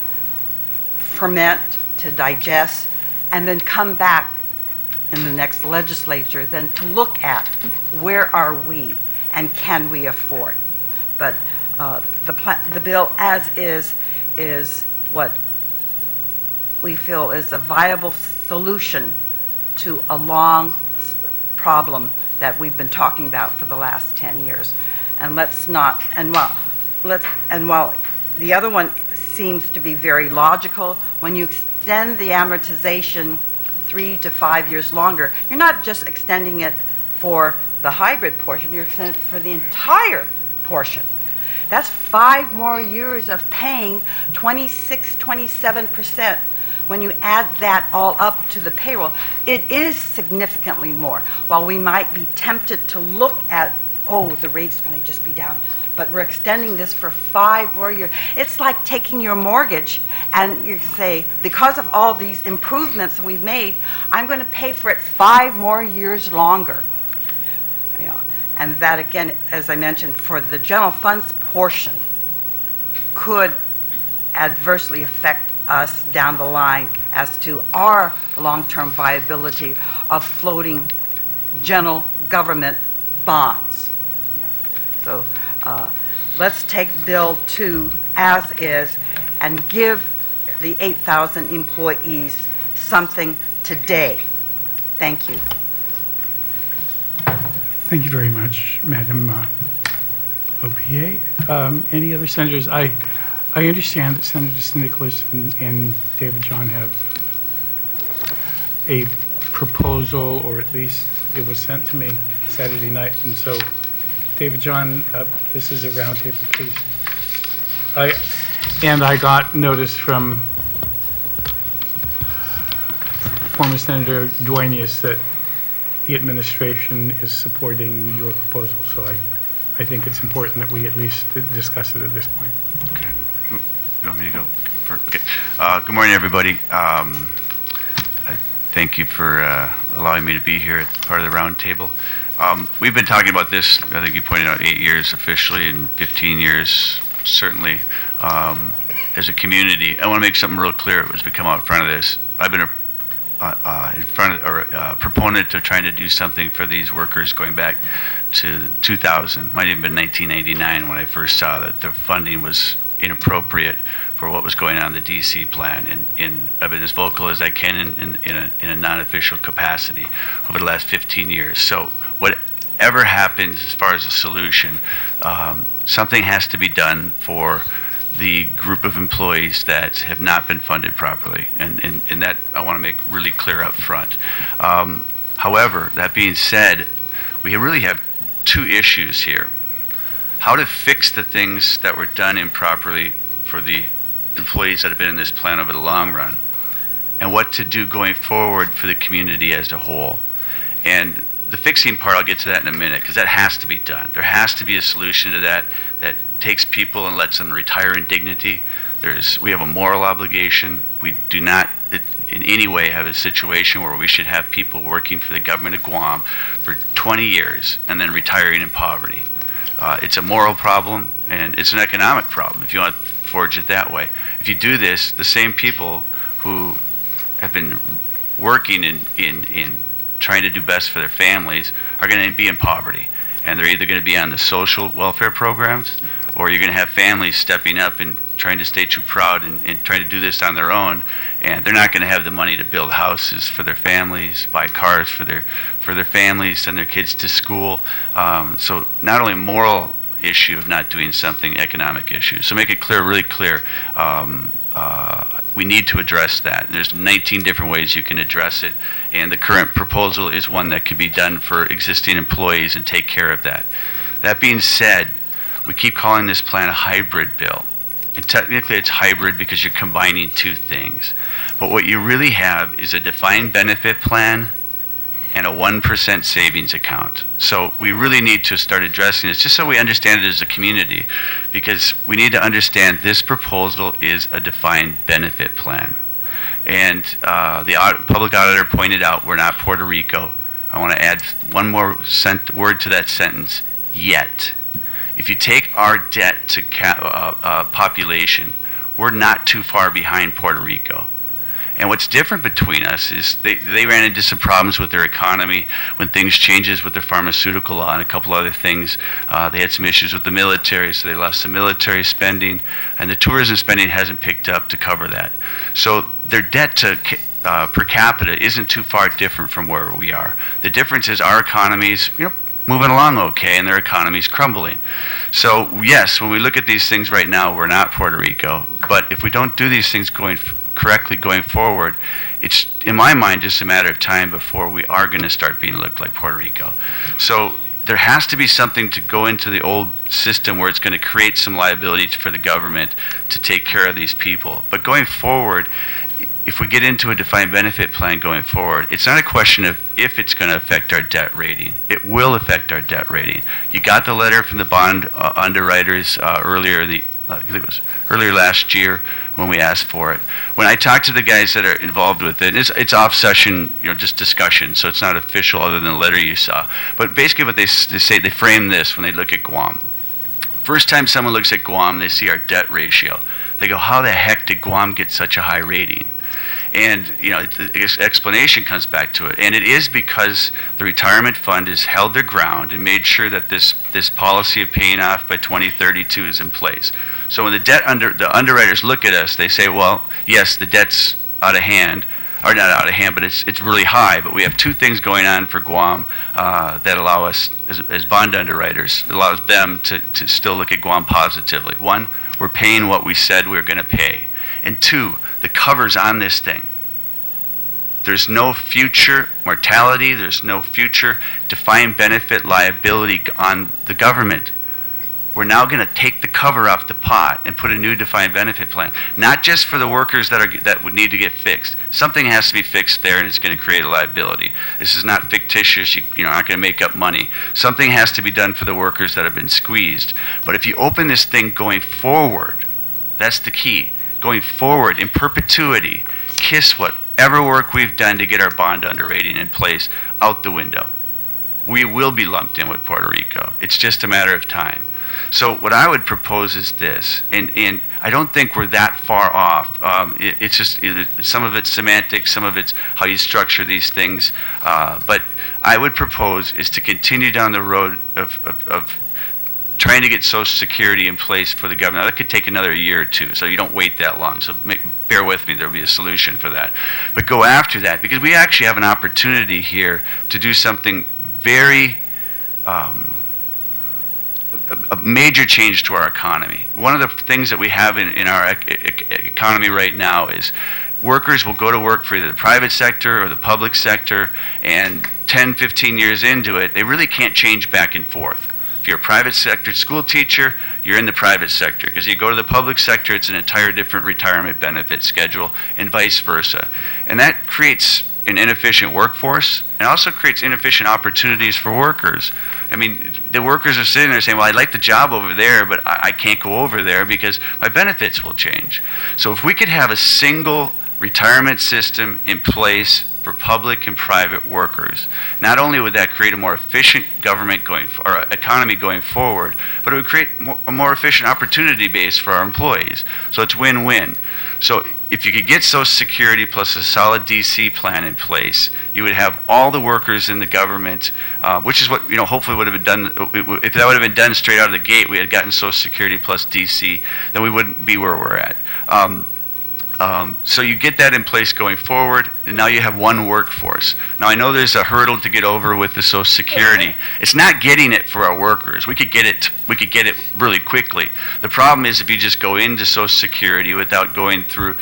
ferment, to digest, and then come back in the next legislature then to look at where are we and can we afford. But the bill as is what we feel is a viable solution to a long problem that we've been talking about for the last 10 years. And while the other one seems to be very logical, when you extend the amortization 3 to 5 years longer, you're not just extending it for the hybrid portion, you're extending it for the entire portion. That's 5 more years of paying 26, 27%. When you add that all up to the payroll, it is significantly more. While we might be tempted to look at, oh, the rate's going to just be down, but we're extending this for 5 more years. It's like taking your mortgage and you say, because of all these improvements we've made, I'm going to pay for it 5 more years longer. You know, and that again, as I mentioned, for the general funds portion, could adversely affect us down the line as to our long-term viability of floating general government bonds. Yeah. So let's take Bill 2 as is and give the 8,000 employees something today. Thank you. Thank you very much, Madam OPA. Any other senators? I understand that Senators Nicholas and David John have a proposal, or at least it was sent to me Saturday night. And so, David John, this is a roundtable, please. I got notice from former Senator Duenas that the administration is supporting your proposal. So I think it's important that we at least discuss it at this point. Okay. You want me to go first? Okay. Good morning, everybody. I thank you for allowing me to be here as part of the roundtable. We've been talking about this, I think you pointed out, 8 years officially and 15 years certainly as a community. I want to make something real clear as we come out in front of this. I've been in front of, or proponent of trying to do something for these workers going back to 2000. Might have even been 1999 when I first saw that the funding was inappropriate for what was going on in the DC plan. And I've been as vocal as I can in a non-official capacity over the last 15 years. So whatever happens as far as a solution, something has to be done for the group of employees that have not been funded properly. And that I want to make really clear up front. However, that being said, we really have two issues here. How to fix the things that were done improperly for the employees that have been in this plan over the long run, and what to do going forward for the community as a whole. And the fixing part, I'll get to that in a minute, because that has to be done. There has to be a solution to that takes people and lets them retire in dignity. We have a moral obligation. We do not in any way have a situation where we should have people working for the government of Guam for 20 years and then retiring in poverty. It's a moral problem, and it's an economic problem, if you want to forge it that way. If you do this, the same people who have been working in trying to do best for their families are going to be in poverty. And they're either going to be on the social welfare programs, or you're going to have families stepping up and trying to stay too proud and trying to do this on their own, and they're not going to have the money to build houses for their families, buy cars for their families, send their kids to school. So not only a moral issue of not doing something, economic issue. So make it clear, really clear. We need to address that. There's 19 different ways you can address it, and the current proposal is one that can be done for existing employees and take care of that. That being said, we keep calling this plan a hybrid bill. And technically it's hybrid because you're combining two things. But what you really have is a defined benefit plan and a 1% savings account. So we really need to start addressing this just so we understand it as a community, because we need to understand this proposal is a defined benefit plan. And the public auditor pointed out we're not Puerto Rico. I want to add one more word to that sentence, yet. If you take our debt to population, we're not too far behind Puerto Rico. And what's different between us is they ran into some problems with their economy when things changes with their pharmaceutical law and a couple other things. They had some issues with the military, so they lost some military spending, and the tourism spending hasn't picked up to cover that. So their debt to per capita isn't too far different from where we are. The difference is our economy's moving along okay, and their economy's crumbling. So yes, when we look at these things right now, we're not Puerto Rico. But if we don't do these things correctly going forward, it's, in my mind, just a matter of time before we are going to start being looked like Puerto Rico. So there has to be something to go into the old system where it's going to create some liability for the government to take care of these people. But going forward, if we get into a defined benefit plan going forward, it's not a question of if it's going to affect our debt rating. It will affect our debt rating. You got the letter from the bond underwriters earlier last year when we asked for it. When I talked to the guys that are involved with it, it's off session, just discussion, so it's not official other than the letter you saw. But basically what they say, they frame this when they look at Guam. First time someone looks at Guam, they see our debt ratio. They go, how the heck did Guam get such a high rating? And the explanation comes back to it, and it is because the retirement fund has held their ground and made sure that this policy of paying off by 2032 is in place. So when the underwriters look at us, they say, well, yes, the debt's out of hand, or not out of hand, but it's really high. But we have two things going on for Guam that allow us, as bond underwriters, it allows them to still look at Guam positively. One, we're paying what we said we were going to pay, and two, the cover's on this thing. There's no future mortality. There's no future defined benefit liability on the government. We're now going to take the cover off the pot and put a new defined benefit plan. Not just for the workers that would need to get fixed. Something has to be fixed there, and it's going to create a liability. This is not fictitious. You're not going to make up money. Something has to be done for the workers that have been squeezed. But if you open this thing going forward, that's the key. Going forward in perpetuity, kiss whatever work we've done to get our bond underrating in place out the window. We will be lumped in with Puerto Rico. It's just a matter of time. So what I would propose is this, and I don't think we're that far off. It's just some of it's semantics, some of it's how you structure these things. But I would propose is to continue down the road of trying to get Social Security in place for the government. Now, that could take another year or two, so you don't wait that long. So bear with me, there'll be a solution for that. But go after that, because we actually have an opportunity here to do something very, a major change to our economy. One of the things that we have in our economy right now is workers will go to work for either the private sector or the public sector, and 10, 15 years into it, they really can't change back and forth. If you're a private sector school teacher, you're in the private sector. Because you go to the public sector, it's an entire different retirement benefit schedule, and vice versa. And that creates an inefficient workforce, and also creates inefficient opportunities for workers. I mean, the workers are sitting there saying, well, I like the job over there, but I can't go over there because my benefits will change. So if we could have a single retirement system in place for public and private workers, not only would that create a more efficient government or economy going forward, but it would create a more efficient opportunity base for our employees. So it's win-win. So if you could get Social Security plus a solid DC plan in place, you would have all the workers in the government, which is what hopefully would have been done. If that would have been done straight out of the gate, we had gotten Social Security plus DC, then we wouldn't be where we're at. So you get that in place going forward, and now you have one workforce. Now I know there's a hurdle to get over with the Social Security. It's not getting it for our workers. We could get it really quickly. The problem is if you just go into Social Security without going through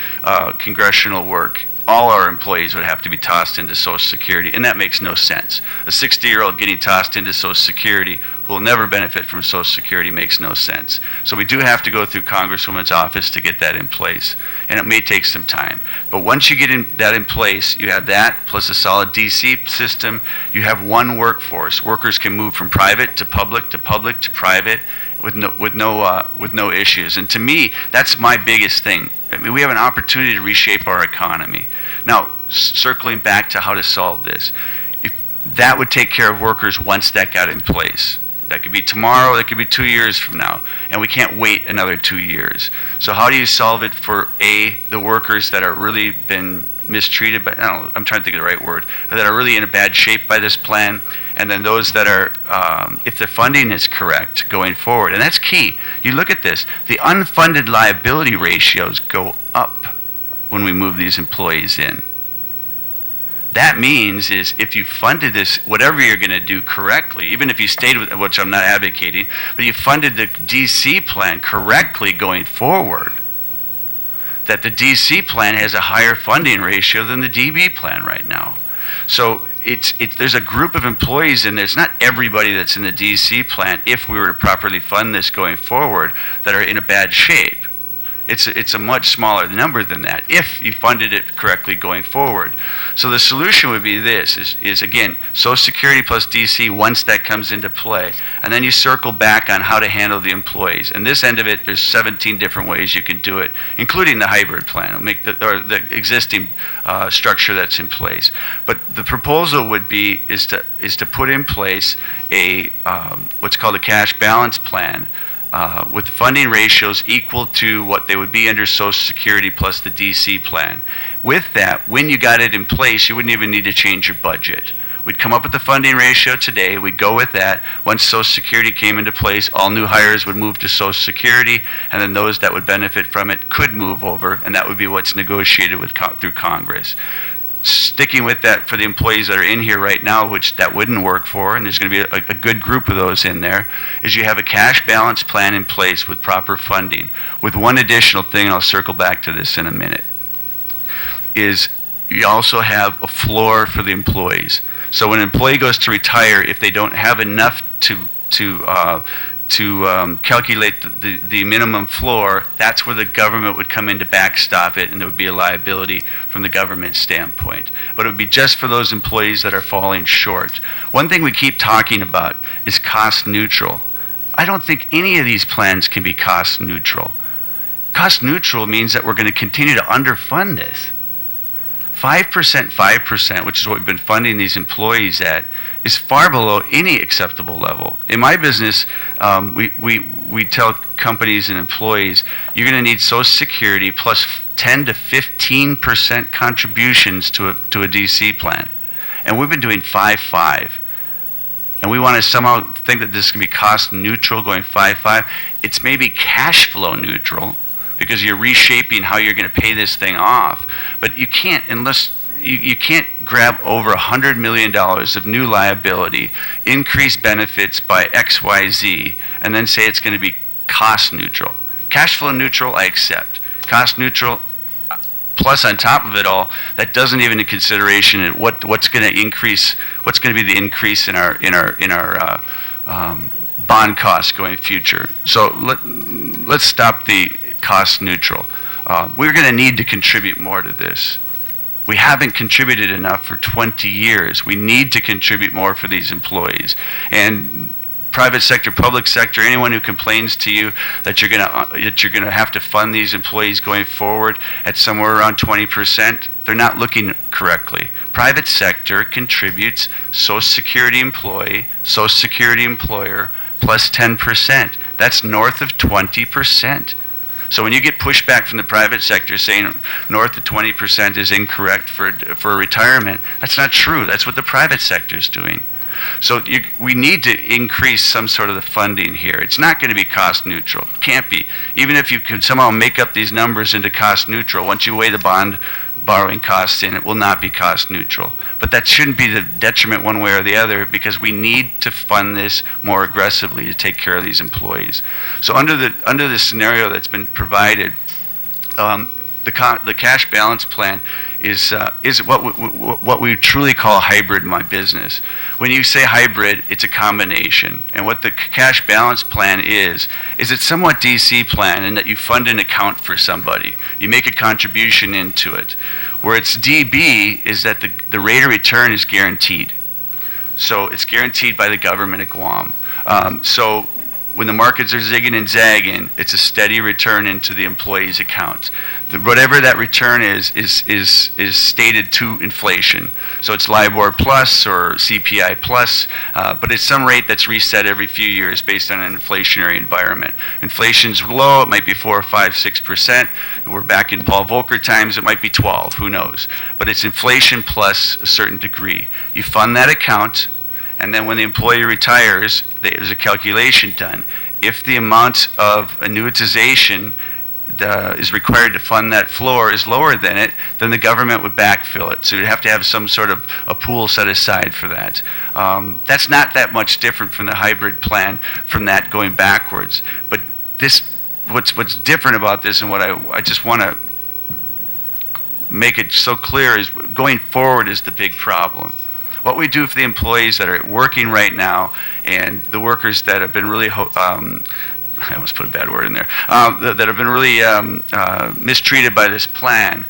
congressional work, all our employees would have to be tossed into Social Security, and that makes no sense. A 60-year-old getting tossed into Social Security who will never benefit from Social Security makes no sense. So we do have to go through Congresswoman's office to get that in place, and it may take some time. But once you get that in place, you have that plus a solid DC system, you have one workforce. Workers can move from private to public to private with no issues. And to me, that's my biggest thing. I mean, we have an opportunity to reshape our economy. Now, circling back to how to solve this, if that would take care of workers once that got in place. That could be tomorrow, that could be 2 years from now, and we can't wait another 2 years. So how do you solve it for the workers that are really been mistreated, but I'm trying to think of the right word, that are really in a bad shape by this plan, and then those that are, if the funding is correct going forward, and that's key. You look at this, the unfunded liability ratios go up when we move these employees in. That means is if you funded this, whatever you're going to do correctly, even if you stayed with, which I'm not advocating, but you funded the DC plan correctly going forward, that the DC plan has a higher funding ratio than the DB plan right now. So there's a group of employees, and it's not everybody that's in the DC plan, if we were to properly fund this going forward, that are in a bad shape. It's a much smaller number than that if you funded it correctly going forward. So the solution would be this, is again, Social Security plus DC once that comes into play. And then you circle back on how to handle the employees. And this end of it, there's 17 different ways you can do it, including the hybrid plan, or the existing structure that's in place. But the proposal would be is to put in place a what's called a cash balance plan, with funding ratios equal to what they would be under Social Security plus the DC plan. With that, when you got it in place, you wouldn't even need to change your budget. We'd come up with the funding ratio today, we'd go with that. Once Social Security came into place, all new hires would move to Social Security, and then those that would benefit from it could move over, and that would be what's negotiated through Congress. Sticking with that for the employees that are in here right now, which that wouldn't work for, and there's going to be a good group of those in there, is you have a cash balance plan in place with proper funding. With one additional thing, and I'll circle back to this in a minute, is you also have a floor for the employees. So when an employee goes to retire, if they don't have enough to calculate the minimum floor, that's where the government would come in to backstop it, and there would be a liability from the government standpoint. But it would be just for those employees that are falling short. One thing we keep talking about is cost neutral. I don't think any of these plans can be cost neutral. Cost neutral means that we're going to continue to underfund this. 5%, which is what we've been funding these employees at, is far below any acceptable level. In my business, we tell companies and employees, you're going to need Social Security plus 10 to 15% contributions to a DC plan. And we've been doing 5-5. And we want to somehow think that this can be cost neutral going 5-5. It's maybe cash flow neutral because you're reshaping how you're going to pay this thing off. But you can't, unless you can't grab over $100 million of new liability, increase benefits by XYZ, and then say it's going to be cost neutral. Cash flow neutral, I accept. Cost neutral, plus on top of it all, that doesn't even into consideration what's going to increase, what's going to be the increase in our bond costs going future. So let's stop the cost neutral. We're going to need to contribute more to this. We haven't contributed enough for 20 years. We need to contribute more for these employees. And private sector, public sector, anyone who complains to you that you're going to have to fund these employees going forward at somewhere around 20%, they're not looking correctly. Private sector contributes Social Security employee, Social Security employer, plus 10%. That's north of 20%. So when you get pushback from the private sector saying north of 20% is incorrect for retirement, that's not true. That's what the private sector is doing. So we need to increase some sort of the funding here. It's not going to be cost neutral. It can't be. Even if you can somehow make up these numbers into cost neutral, once you weigh the bond borrowing costs in, it will not be cost neutral. But that shouldn't be the detriment one way or the other, because we need to fund this more aggressively to take care of these employees. So under the scenario that's been provided, the cash balance plan is what we truly call hybrid in my business. When you say hybrid, it's a combination. And what the cash balance plan is it's somewhat DC plan in that you fund an account for somebody. You make a contribution into it. Where it's DB is that the rate of return is guaranteed. So it's guaranteed by the Government of Guam. So when the markets are zigging and zagging, it's a steady return into the employee's account. Whatever that return is stated to inflation. So it's LIBOR plus or CPI plus, but it's some rate that's reset every few years based on an inflationary environment. Inflation's low, it might be 4 or 5, 6%. We're back in Paul Volcker times, it might be 12, who knows. But it's inflation plus a certain degree. You fund that account, and then when the employee retires, there's a calculation done. If the amount of annuitization is required to fund that floor is lower than it, then the government would backfill it. So you'd have to have some sort of a pool set aside for that. That's not that much different from the hybrid plan from that going backwards. But what's different about this, and what I just want to make it so clear, is going forward is the big problem. What we do for the employees that are working right now, and the workers that have been really, I almost put a bad word in there, that have been really mistreated by this plan.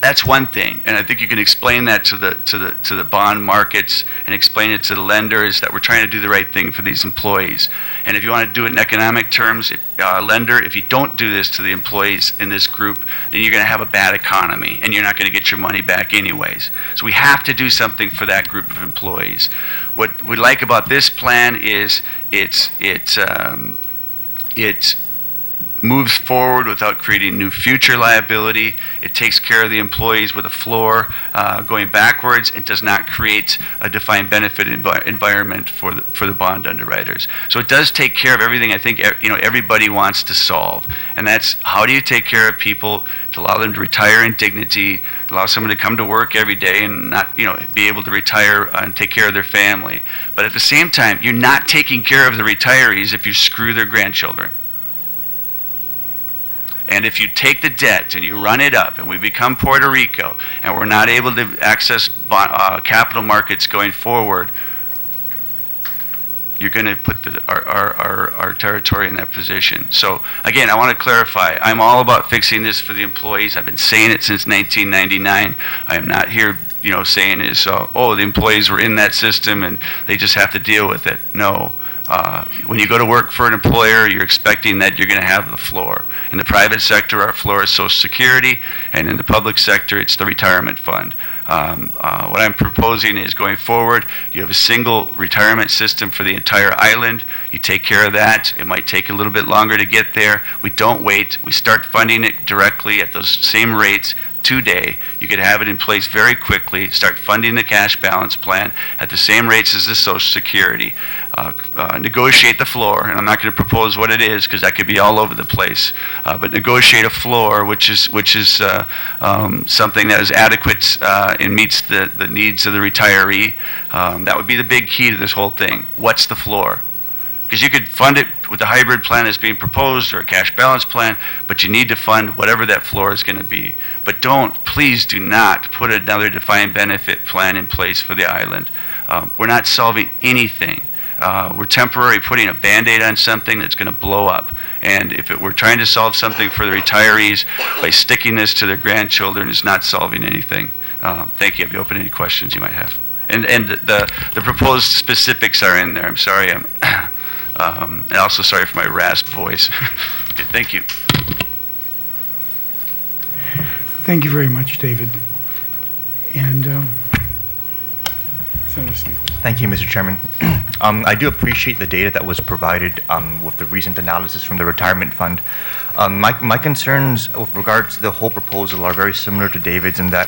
That's one thing, and I think you can explain that to the bond markets and explain it to the lenders that we're trying to do the right thing for these employees. And if you want to do it in economic terms, lender, if you don't do this to the employees in this group, then you're going to have a bad economy, and you're not going to get your money back anyways. So we have to do something for that group of employees. What we like about this plan is it moves forward without creating new future liability. It takes care of the employees with a floor going backwards, and does not create a defined benefit environment for the bond underwriters. So it does take care of everything I think everybody wants to solve, and that's how do you take care of people to allow them to retire in dignity, allow someone to come to work every day and not be able to retire and take care of their family. But at the same time, you're not taking care of the retirees if you screw their grandchildren. And if you take the debt and you run it up, and we become Puerto Rico, and we're not able to access capital markets going forward, you're going to put our territory in that position. So again, I want to clarify, I'm all about fixing this for the employees. I've been saying it since 1999. I am not here saying is, the employees were in that system and they just have to deal with it. No. When you go to work for an employer, you're expecting that you're going to have the floor. In the private sector, our floor is Social Security, and in the public sector, it's the retirement fund. What I'm proposing is going forward, you have a single retirement system for the entire island. You take care of that. It might take a little bit longer to get there. We don't wait. We start funding it directly at those same rates today. You could have it in place very quickly, start funding the cash balance plan at the same rates as the Social Security. Negotiate the floor, and I'm not going to propose what it is because that could be all over the place, but negotiate a floor which is something that is adequate and meets the needs of the retiree. That would be the big key to this whole thing. What's the floor? Because you could fund it with the hybrid plan that's being proposed or a cash balance plan, but you need to fund whatever that floor is going to be. But please do not put another defined benefit plan in place for the island. We're not solving anything. We're temporarily putting a Band-Aid on something that's going to blow up. And if we're trying to solve something for the retirees by sticking this to their grandchildren, it's not solving anything. Thank you. I'll be open to any questions you might have. And the proposed specifics are in there. I'm sorry. And also sorry for my rasp voice. Okay, thank you. Thank you very much, David. And Senator Stinkler. Thank you, Mr. Chairman. I do appreciate the data that was provided with the recent analysis from the retirement fund. My concerns with regards to the whole proposal are very similar to David's in that,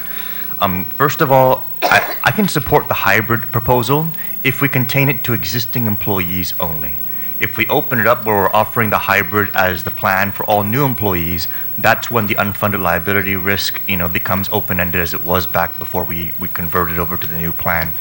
first of all, I can support the hybrid proposal if we contain it to existing employees only. If we open it up where we're offering the hybrid as the plan for all new employees, that's when the unfunded liability risk, becomes open-ended as it was back before we converted over to the new plan.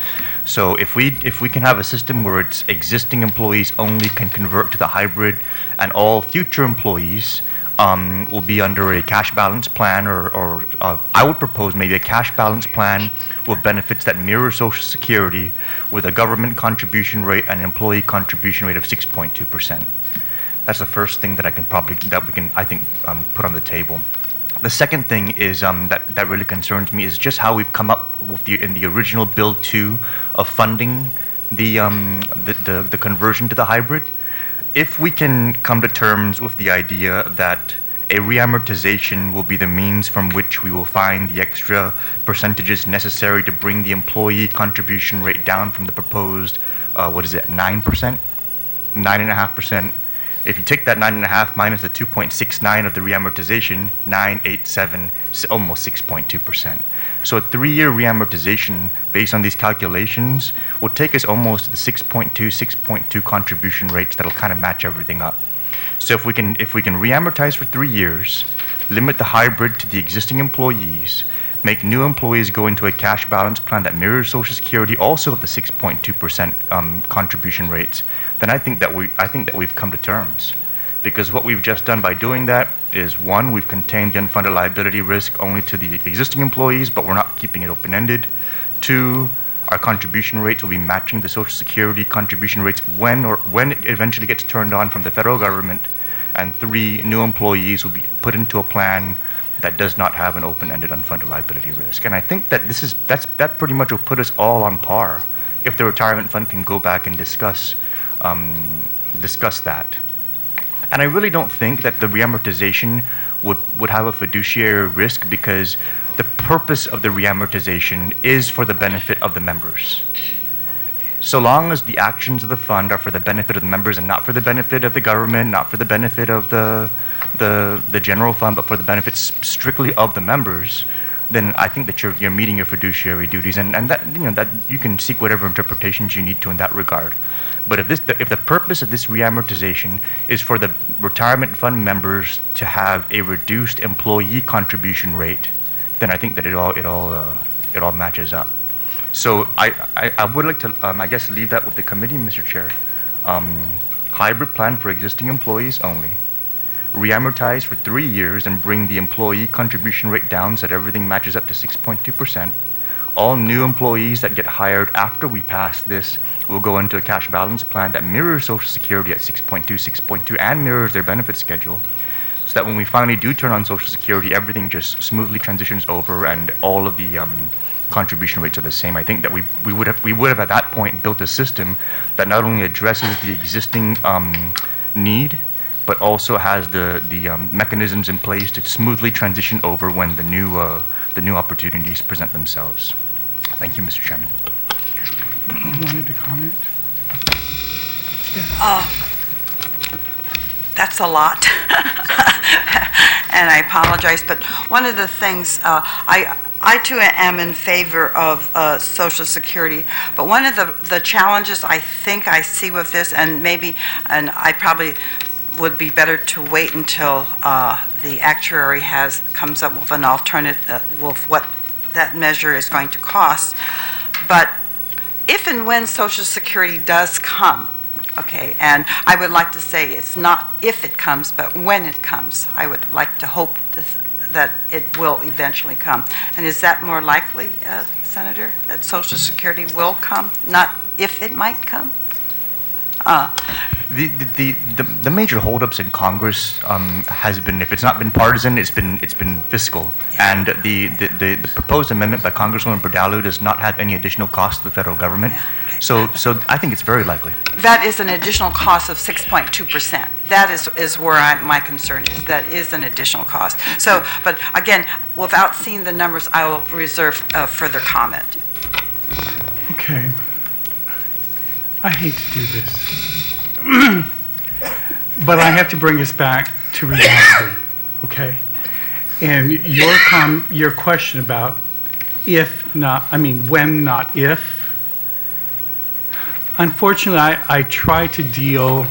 So if we can have a system where it's existing employees only can convert to the hybrid, and all future employees will be under a cash balance plan, or I would propose maybe a cash balance plan with benefits that mirror Social Security with a government contribution rate and an employee contribution rate of 6.2%. That's the first thing that we can put on the table. The second thing is that really concerns me is just how we've come up with in the original Bill 2 of funding the conversion to the hybrid. If we can come to terms with the idea that a reamortization will be the means from which we will find the extra percentages necessary to bring the employee contribution rate down from the proposed, 9%? 9.5%. If you take that 9.5 minus the 2.69 of the reamortization, 9.87, almost 6.2%. So a 3-year reamortization based on these calculations will take us almost to the 6.2 contribution rates that'll kind of match everything up. So if we can reamortize for 3 years, limit the hybrid to the existing employees, make new employees go into a cash balance plan that mirrors Social Security, also at the 6.2% contribution rates, then I think that we've come to terms. Because what we've just done by doing that is, one, we've contained the unfunded liability risk only to the existing employees, but we're not keeping it open-ended. Two, our contribution rates will be matching the Social Security contribution rates when it eventually gets turned on from the federal government. And three, new employees will be put into a plan that does not have an open-ended unfunded liability risk. And I think that that pretty much will put us all on par if the retirement fund can go back and discuss that. And I really don't think that the reamortization would have a fiduciary risk, because the purpose of the reamortization is for the benefit of the members. So long as the actions of the fund are for the benefit of the members and not for the benefit of the government, not for the benefit of the general fund, but for the benefits strictly of the members, then I think that you're meeting your fiduciary duties, and that that you can seek whatever interpretations you need to in that regard. But if the purpose of this reamortization is for the retirement fund members to have a reduced employee contribution rate, then I think that it all matches up. So I would like to I guess leave that with the committee, Mr. Chair. Hybrid plan for existing employees only. Reamortize for 3 years and bring the employee contribution rate down so that everything matches up to 6.2%. All new employees that get hired after we pass this will go into a cash balance plan that mirrors Social Security at 6.2, and mirrors their benefit schedule, so that when we finally do turn on Social Security, everything just smoothly transitions over, and all of the contribution rates are the same. I think that we would have at that point built a system that not only addresses the existing need, but also has the mechanisms in place to smoothly transition over when the new opportunities present themselves. Thank you, Mr. Chairman. You wanted to comment? That's a lot. And I apologize, but one of the things, I too am in favor of Social Security, but one of the challenges I think I see with this, and I probably would be better to wait until the actuary comes up with an alternative, with what that measure is going to cost. But if and when Social Security does come, okay, and I would like to say it's not if it comes, but when it comes, I would like to hope that it will eventually come. And is that more likely, Senator, that Social Security will come, not if it might come? The major holdups in Congress has been, if it's not been partisan, it's been fiscal. And the proposed amendment by Congresswoman Berdalu does not have any additional cost to the federal government. Yeah, okay. So I think it's very likely. That is an additional cost of 6.2%. That is where my concern is. That is an additional cost. So, but again, without seeing the numbers, I will reserve further comment. Okay. I hate to do this, but I have to bring us back to reality, okay? And your question about when, not if. Unfortunately, I try to deal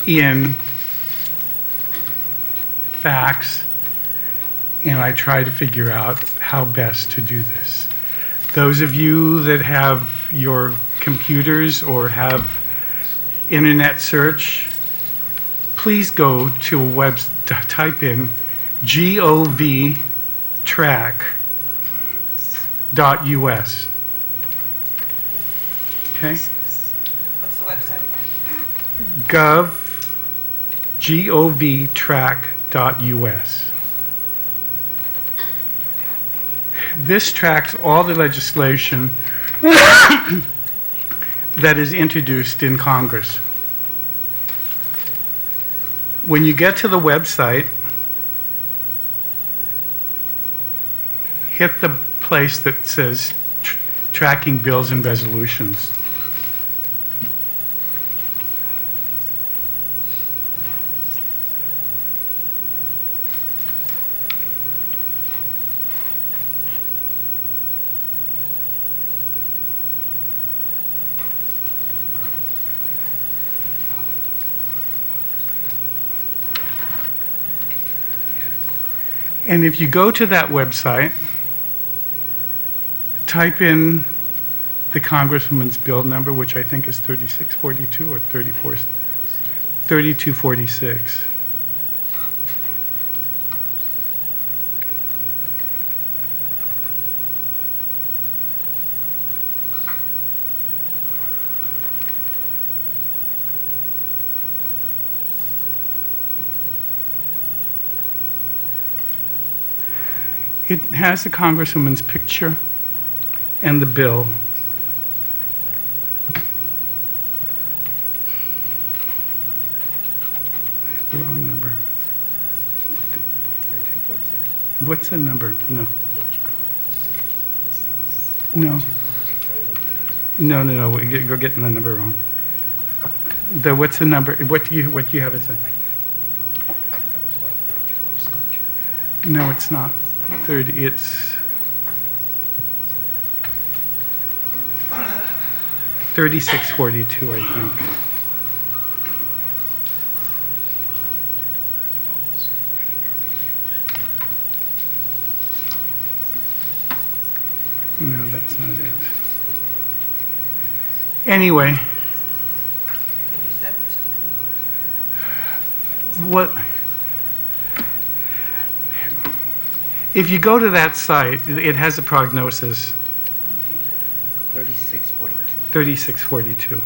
in facts, and I try to figure out how best to do this. Those of you that have your computers or have internet search, please go to a type in govtrack.us. Okay? What's the website again? govtrack.us. This tracks all the legislation that is introduced in Congress. When you get to the website, hit the place that says tracking bills and resolutions. And if you go to that website, type in the Congresswoman's bill number, which I think is 3642 or 3246. It has the Congresswoman's picture and the bill. I have the wrong number. What's the number? No. No. No. You're getting the number wrong. What's the number? What do you have as a? No, it's not. 30, it's 3642, I think. No, that's not it. Anyway, what? If you go to that site, it has a prognosis. 3642. 3642.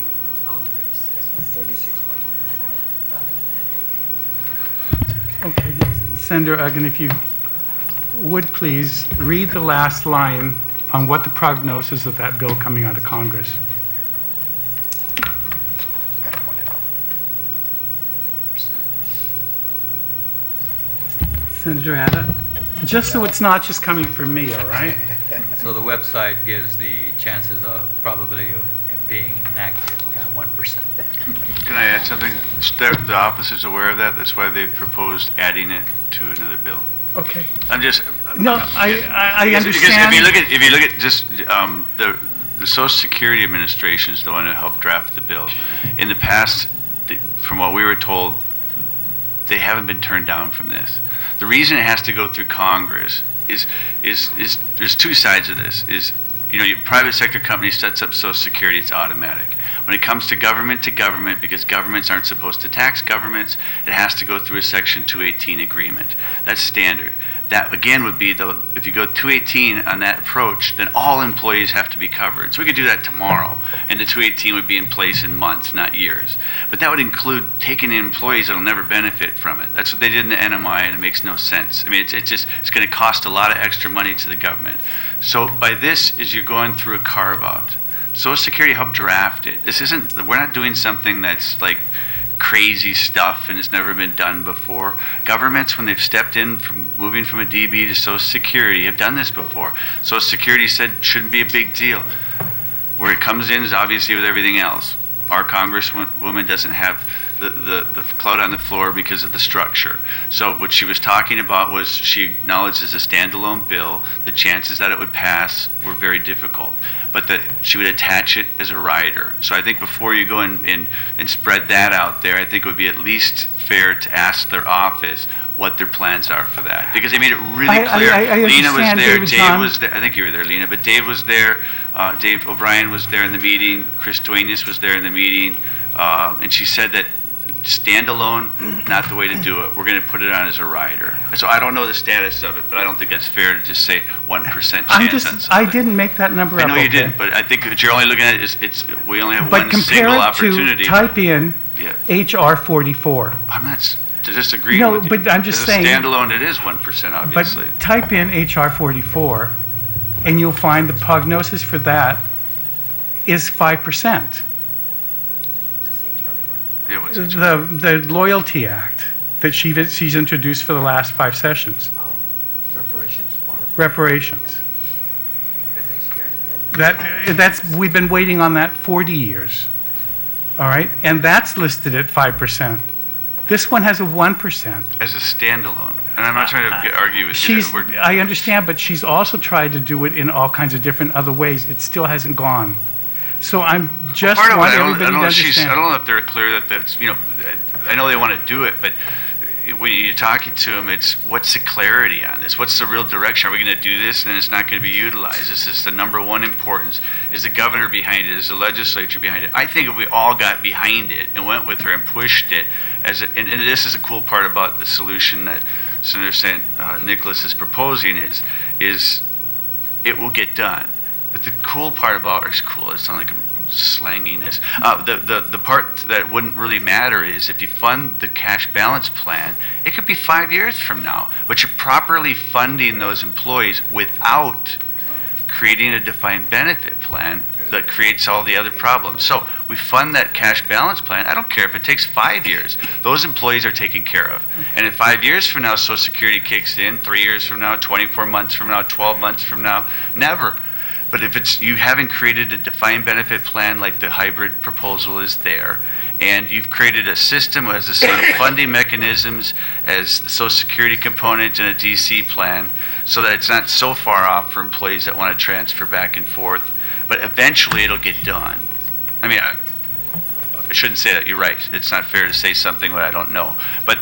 Oh, 3642. Okay, Senator Uggan, if you would please read the last line on what the prognosis of that bill coming out of Congress. Senator Ada, just so it's not just coming from me, all right? So the website gives the chances of probability of it being enacted at 1%. Can I add something? The office is aware of that. That's why they've proposed adding it to another bill. Okay. I'm just. No, I Because understand. if you look at just the Social Security Administration is the one who helped draft the bill. In the past, from what we were told, they haven't been turned down from this. The reason it has to go through Congress is there's two sides of this. Your private sector company sets up Social Security, it's automatic. When it comes to government, because governments aren't supposed to tax governments, it has to go through a Section 218 agreement. That's standard. That, again, would be, if you go 218 on that approach, then all employees have to be covered. So we could do that tomorrow, and the 218 would be in place in months, not years. But that would include taking in employees that will never benefit from it. That's what they did in the NMI, and it makes no sense. I mean, it's going to cost a lot of extra money to the government. So by this is you're going through a carve-out. Social Security helped draft it. We're not doing something that's like crazy stuff and it's never been done before. Governments, when they've stepped in from moving from a DB to Social Security, have done this before. Social Security said shouldn't be a big deal. Where it comes in is obviously with everything else. Our Congresswoman doesn't have the clout on the floor because of the structure. So what she was talking about was she acknowledged as a standalone bill, the chances that it would pass were very difficult, but that she would attach it as a rider. So I think before you go and spread that out there, I think it would be at least fair to ask their office what their plans are for that. Because they made it really clear. I Lena was understand, there, David Dave John. was there. I think you were there, Lena, but Dave was there. Dave O'Brien was there in the meeting. Chris Duenas was there in the meeting. And she said that standalone, not the way to do it. We're going to put it on as a rider. And so I don't know the status of it, but I don't think that's fair to just say 1% chance on something. I didn't make that number up. I know you okay? didn't, but I think what you're only looking at is we only have But one single compare it opportunity. to type in Yeah. HR 44. I'm not to disagree No, with you. but I'm just As saying- a standalone, it is 1%, obviously. But type in HR 44, and you'll find the prognosis for that is 5%. Yeah, what's it? The Loyalty Act that she's introduced for the last 5 sessions. Reparations. Reparations. We've been waiting on that 40 years. All right? And that's listed at 5%. This one has a 1%. As a standalone. And I'm not trying to argue with you. I understand, but she's also tried to do it in all kinds of different other ways. It still hasn't gone. So I'm just Part of want it, everybody to I don't understand. know if they're clear that that's, I know they want to do it, but when you're talking to them, it's what's the clarity on this? What's the real direction? Are we going to do this and then it's not going to be utilized? This is the number one importance. Is the governor behind it? Is the legislature behind it? I think if we all got behind it and went with her and pushed it, and this is a cool part about the solution that Senator St. Nicholas is proposing is it will get done. But the cool part about, or it's cool, it sounds like I'm slanging this. The part that wouldn't really matter is if you fund the cash balance plan, it could be 5 years from now, but you're properly funding those employees without creating a defined benefit plan that creates all the other problems. So we fund that cash balance plan. I don't care if it takes 5 years. Those employees are taken care of. And in 5 years from now, Social Security kicks in, 3 years from now, 24 months from now, 12 months from now, never. But if you haven't created a defined benefit plan like the hybrid proposal is there, and you've created a system as a set of funding mechanisms as the Social Security component and a DC plan so that it's not so far off for employees that want to transfer back and forth, but eventually it'll get done. I mean, I shouldn't say that, you're right. It's not fair to say something that I don't know. But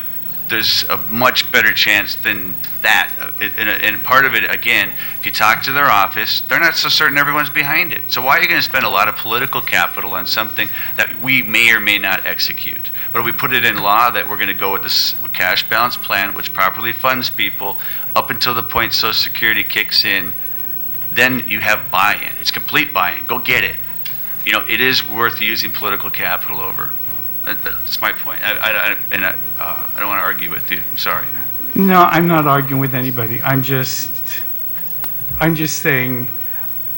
there's a much better chance than that. And part of it, again, if you talk to their office, they're not so certain everyone's behind it. So why are you going to spend a lot of political capital on something that we may or may not execute? But if we put it in law that we're going to go with this cash balance plan, which properly funds people up until the point Social Security kicks in, then you have buy-in. It's complete buy-in. Go get it. It is worth using political capital over. That's my point. I don't want to argue with you. I'm sorry. No, I'm not arguing with anybody. I'm just saying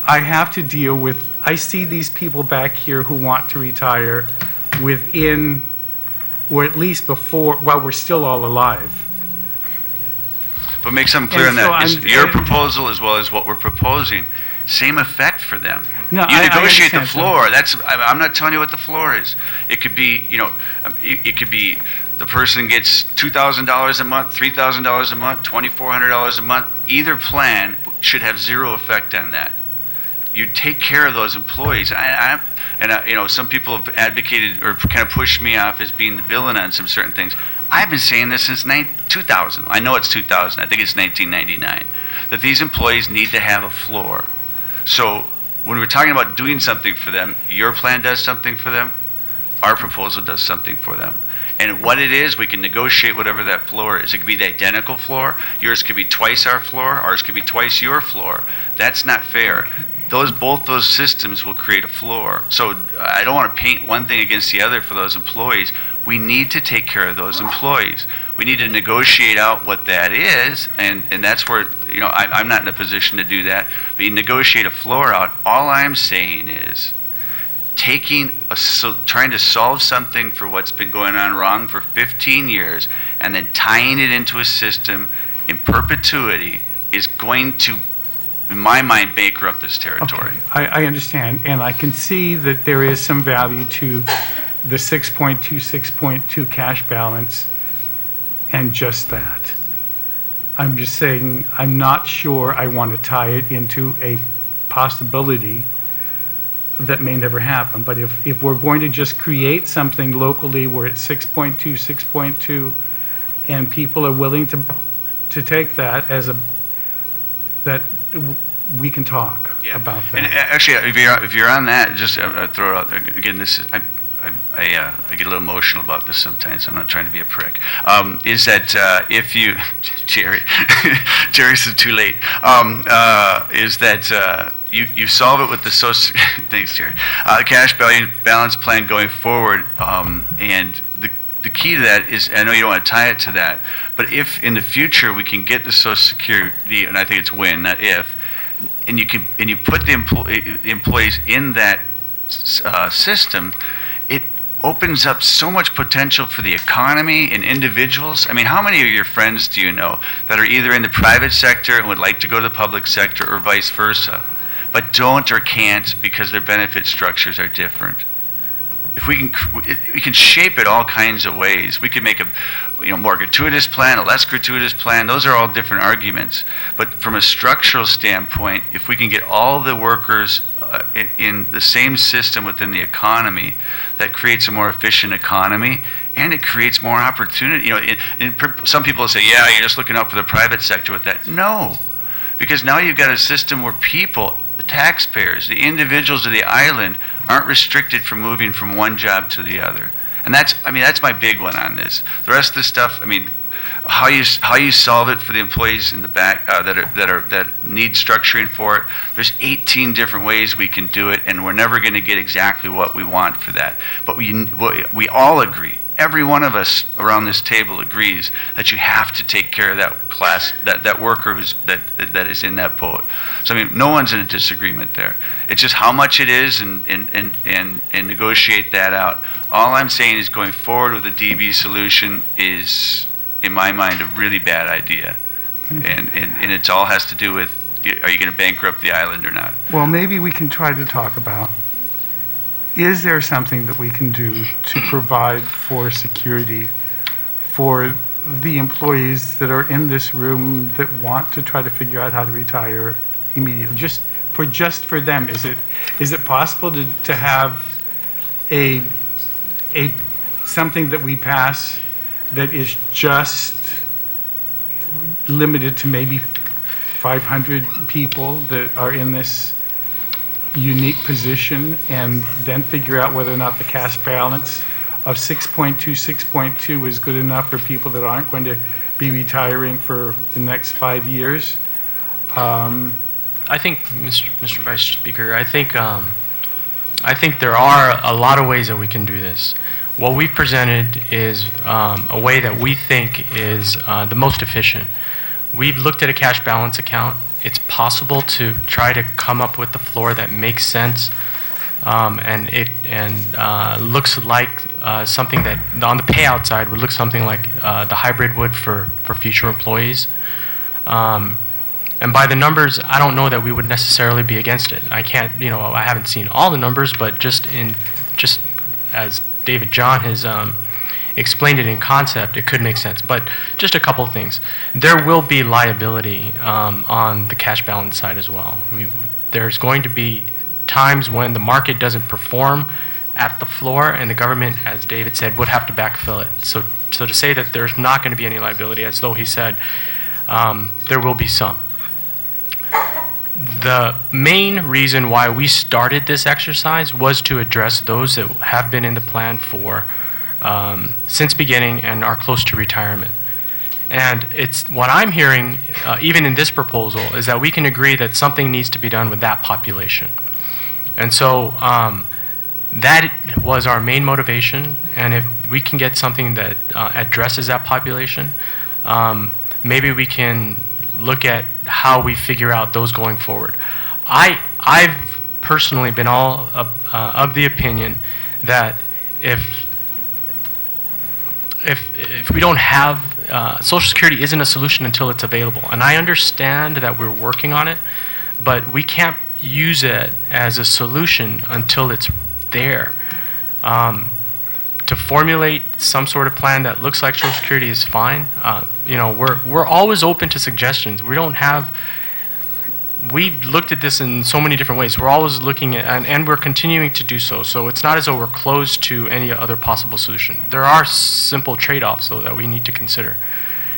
I have to deal with, I see these people back here who want to retire within, or at least before, while we're still all alive. But make something clear on And so that. Is I'm- your proposal as well as what we're proposing, same effect for them. No, You I negotiate the understand, floor. I'm not telling you what the floor is. It could be, it could be the person gets $2,000 a month, $3,000 a month, $2,400 a month. Either plan should have zero effect on that. You take care of those employees. Some people have advocated or kind of pushed me off as being the villain on some certain things. I've been saying this since 2000. I know it's 2000. I think it's 1999. That these employees need to have a floor. So when we're talking about doing something for them, your plan does something for them. Our proposal does something for them. And what it is, we can negotiate whatever that floor is. It could be the identical floor. Yours could be twice our floor. Ours could be twice your floor. That's not fair. Both those systems will create a floor. So I don't want to paint one thing against the other for those employees. We need to take care of those employees. We need to negotiate out what that is, and that's where, I'm not in a position to do that. But you negotiate a floor out. All I'm saying is trying to solve something for what's been going on wrong for 15 years and then tying it into a system in perpetuity is going to, in my mind, bankrupt this territory. Okay, I understand, and I can see that there is some value to the 6.2, 6.2 cash balance and just that. I'm just saying, I'm not sure I want to tie it into a possibility that may never happen. But if we're going to just create something locally where it's 6.2, 6.2, and people are willing to take that as that we can talk about that. And actually, if you're on that, just throw it out there. Again, this is, I get a little emotional about this sometimes. I'm not trying to be a prick. Is that if you, Jerry said too late. Is that you solve it with the social. Thanks, Jerry. Cash balance plan going forward, and the key to that is, I know you don't want to tie it to that, but if in the future we can get the Social Security, and I think it's when, not if, and you put the employees in that system, it opens up so much potential for the economy and individuals. I mean, how many of your friends do you know that are either in the private sector and would like to go to the public sector or vice versa, but don't or can't because their benefit structures are different? If we can shape it all kinds of ways. We can make a more gratuitous plan, a less gratuitous plan. Those are all different arguments. But from a structural standpoint, if we can get all the workers in the same system within the economy, that creates a more efficient economy, and it creates more opportunity. Some people say, yeah, you're just looking out for the private sector with that. No, because now you've got a system where people, the taxpayers, the individuals of the island aren't restricted from moving from one job to the other. And that's my big one on this. The rest of the stuff, how you solve it for the employees in the back that need structuring for it. There's 18 different ways we can do it, and we're never going to get exactly what we want for that. But we all agree. Every one of us around this table agrees that you have to take care of that class, that worker that is in that boat. So no one's in a disagreement there. It's just how much it is and negotiate that out. All I'm saying is going forward with a DB solution is, in my mind, a really bad idea. And it all has to do with, are you going to bankrupt the island or not? Well, maybe we can try to talk about, is there something that we can do to provide for security for the employees that are in this room that want to try to figure out how to retire immediately? Just for them, is it possible to have a something that we pass that is just limited to maybe 500 people that are in this unique position, and then figure out whether or not the cash balance of 6.2, 6.2 is good enough for people that aren't going to be retiring for the next 5 years? I think, Mr. Vice Speaker, I think there are a lot of ways that we can do this. What we've presented is a way that we think is the most efficient. We've looked at a cash balance account, it's possible to try to come up with the floor that makes sense, and looks like something that on the payout side would look something like the hybrid would for future employees. And by the numbers, I don't know that we would necessarily be against it. I can't, I haven't seen all the numbers, but just as David John has explained it in concept, it could make sense. But just a couple of things. There will be liability on the cash balance side as well. There's going to be times when the market doesn't perform at the floor, and the government, as David said, would have to backfill it. So to say that there's not going to be any liability, as though he said, there will be some. The main reason why we started this exercise was to address those that have been in the plan for since beginning and are close to retirement. And it's what I'm hearing, even in this proposal, is that we can agree that something needs to be done with that population. And so that was our main motivation. And if we can get something that addresses that population, maybe we can look at how we figure out those going forward. I've personally been all of the opinion that if we don't have Social Security isn't a solution until it's available, and I understand that we're working on it, but we can't use it as a solution until it's there. To formulate some sort of plan that looks like Social Security is fine. We're always open to suggestions. We've looked at this in so many different ways. We're always looking at, and we're continuing to do so. So it's not as though we're closed to any other possible solution. There are simple trade-offs, though, that we need to consider.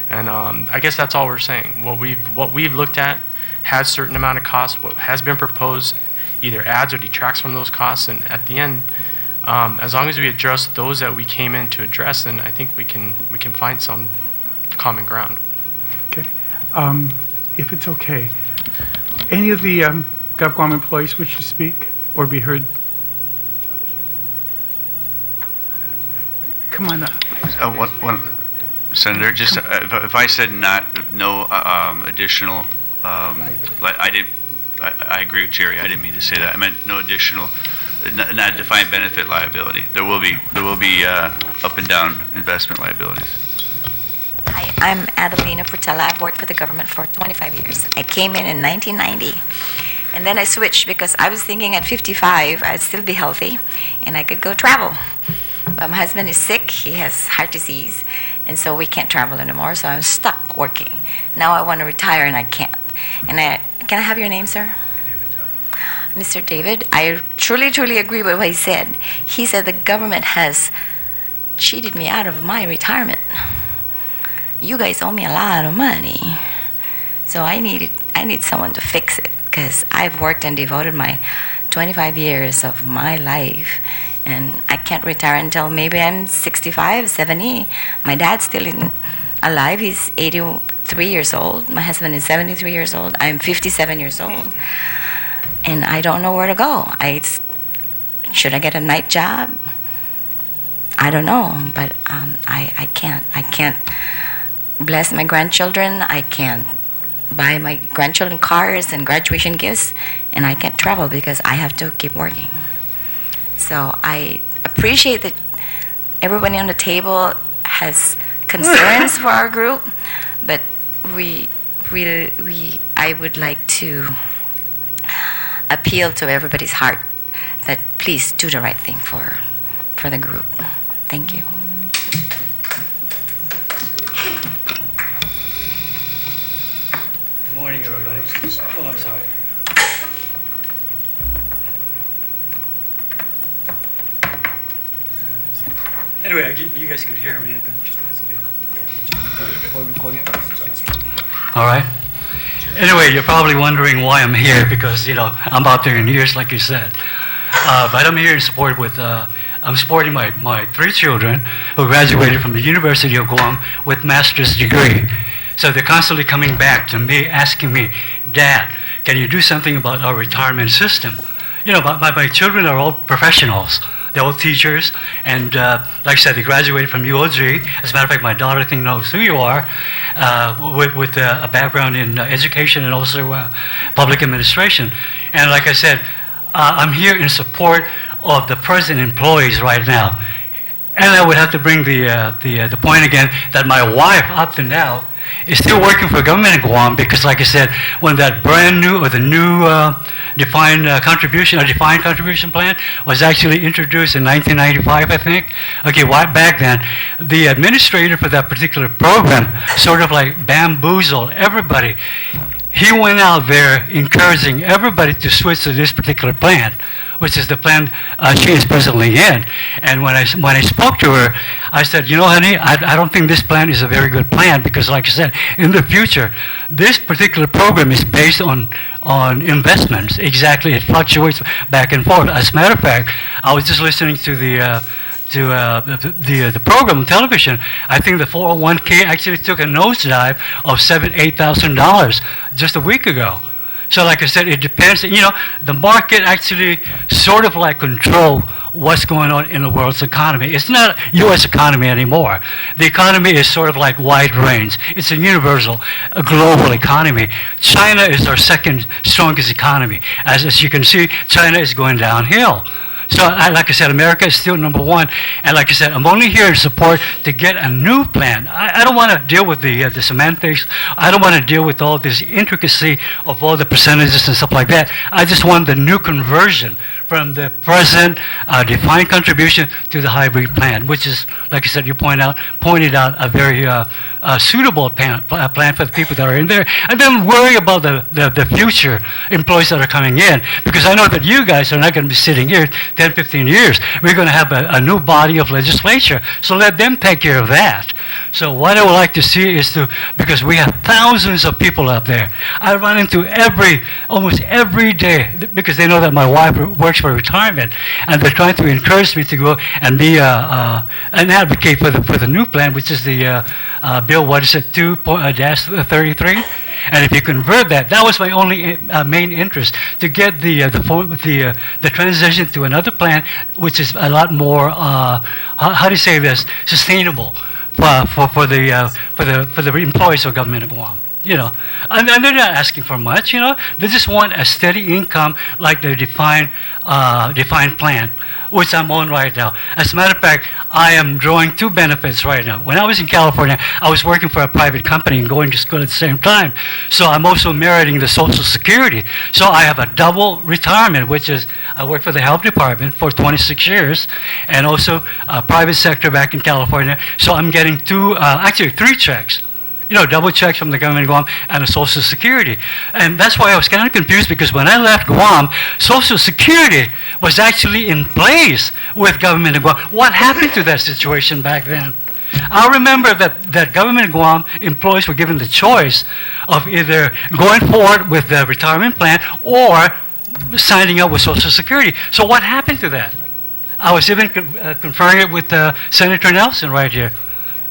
And I guess that's all we're saying. What we've looked at has a certain amount of costs. What has been proposed either adds or detracts from those costs. And at the end, as long as we address those that we came in to address, then I think we can find some common ground. Okay. If it's okay, any of the GovGuam employees wish to speak or be heard? Come on up. Senator, just if I said no additional, I agree with Jerry. I didn't mean to say that. I meant no additional, not defined benefit liability. There will be up and down investment liabilities. Hi, I'm Adelina Portela. I've worked for the government for 25 years. I came in 1990, and then I switched because I was thinking at 55 I'd still be healthy and I could go travel. But my husband is sick. He has heart disease, and so we can't travel anymore, so I'm stuck working. Now I want to retire and I can't. And can I have your name, sir? Mr. David, I truly, truly agree with what he said. He said the government has cheated me out of my retirement. You guys owe me a lot of money. So I need someone to fix it, because I've worked and devoted my 25 years of my life, and I can't retire until maybe I'm 65, 70. My dad's still alive. He's 83 years old. My husband is 73 years old. I'm 57 years old. And I don't know where to go. Should I get a night job? I don't know, but I can't bless my grandchildren. I can't buy my grandchildren cars and graduation gifts, and I can't travel because I have to keep working. So I appreciate that everybody on the table has concerns for our group, but I would like to appeal to everybody's heart that please do the right thing for the group. Thank you. Good morning, everybody. Oh, I'm sorry. Anyway, you guys could hear me. All right. Anyway, you're probably wondering why I'm here, because, I'm out there in years, like you said. But I'm here in support I'm supporting my three children who graduated from the University of Guam with master's degree. So they're constantly coming back to me, asking me, Dad, can you do something about our retirement system? My children are all professionals. they're all teachers, and like I said, they graduated from UOG. As a matter of fact, my daughter, I think, knows who you are, with a background in education and also public administration. And like I said, I'm here in support of the present employees right now. And I would have to bring the point again that my wife, up to now, is still working for Government of Guam because, like I said, when that brand new or the new defined contribution plan was actually introduced in 1995, I think. Okay, back then, the administrator for that particular program sort of like bamboozled everybody. He went out there encouraging everybody to switch to this particular plan, which is the plan she is presently in. And when I spoke to her, I said, you know, honey, I don't think this plan is a very good plan because, like I said, in the future, this particular program is based on investments. Exactly, it fluctuates back and forth. As a matter of fact, I was just listening to the program on television. I think the 401k actually took a nosedive of $8,000 just a week ago. So like I said, it depends. You know, the market actually sort of like control what's going on in the world's economy. It's not U.S. economy anymore. The economy is sort of like wide range. It's a universal, a global economy. China is our second strongest economy. As you can see, China is going downhill. So, like I said, America is still number one. And like I said, I'm only here in support to get a new plan. I don't want to deal with the semantics. I don't want to deal with all this intricacy of all the percentages and stuff like that. I just want the new conversion from the present defined contribution to the hybrid plan, which is, like I said, you pointed out a very suitable plan for the people that are in there. And then worry about the future employees that are coming in, because I know that you guys are not going to be sitting here 10, 15 years. We're going to have a new body of legislature, so let them take care of that. So what I would like to see is because we have thousands of people out there. I run into almost every day, because they know that my wife works for retirement, and they're trying to encourage me to go and be an advocate for the new plan, which is the bill, 2-33. And if you convert that was my only main interest, to get the transition to another plan, which is a lot more how do you say this, sustainable for the employees of Government of Guam. You know, and they're not asking for much. You know, they just want a steady income like the defined plan, which I'm on right now. As a matter of fact, I am drawing two benefits right now. When I was in California, I was working for a private company and going to school at the same time. So I'm also meriting the Social Security. So I have a double retirement, which is I work for the health department for 26 years, and also private sector back in California. So I'm getting actually three checks. You know, double checks from the Government of Guam and the Social Security. And that's why I was kind of confused, because when I left Guam, Social Security was actually in place with Government of Guam. What happened to that situation back then? I remember that Government of Guam employees were given the choice of either going forward with the retirement plan or signing up with Social Security. So what happened to that? I was even conferring it with Senator Nelson right here.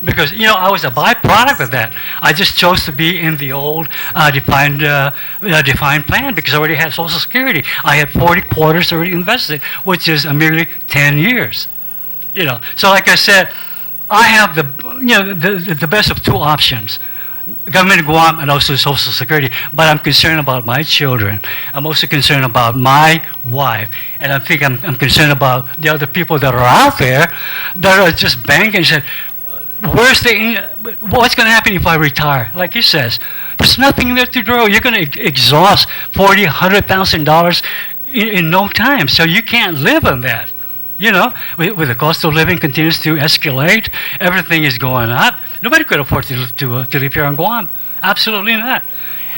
Because, you know, I was a byproduct of that. I just chose to be in the old defined plan because I already had Social Security. I had 40 quarters already invested, which is merely 10 years. You know, so like I said, I have the best of two options. Government of Guam and also Social Security, but I'm concerned about my children. I'm also concerned about my wife, and I think I'm concerned about the other people that are out there that are just banking and saying, what's going to happen if I retire? Like he says, there's nothing there to grow. You're going to exhaust $40,000, $100,000 in no time, so you can't live on that. You know, with the cost of living continues to escalate, everything is going up. Nobody could afford to live here in Guam. Absolutely not.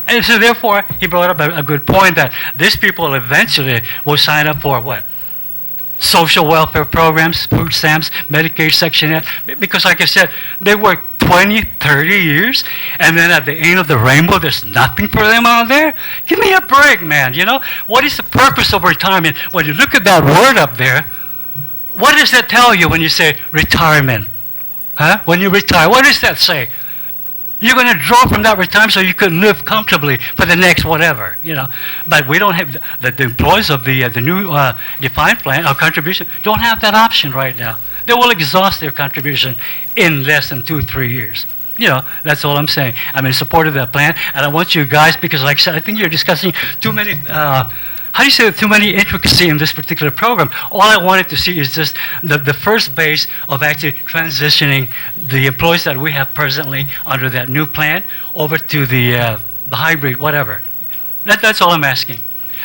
And so therefore, he brought up a good point that these people eventually will sign up for what? Social welfare programs, food stamps, Medicaid, Section 8, because like I said, they work 20, 30 years, and then at the end of the rainbow, there's nothing for them out there. Give me a break, man, you know? What is the purpose of retirement? When you look at that word up there, what does that tell you when you say retirement? Huh? When you retire, what does that say? You're going to draw from that retirement so you could live comfortably for the next whatever, But we don't have, the employees of the new defined plan, our contribution, don't have that option right now. They will exhaust their contribution in less than 2-3 years. That's all I'm saying. I'm in support of that plan, and I want you guys, because like I said, I think you're discussing too many, too many intricacies in this particular program. All I wanted to see is just the first base of actually transitioning the employees that we have presently under that new plan over to the hybrid, whatever. That's all I'm asking.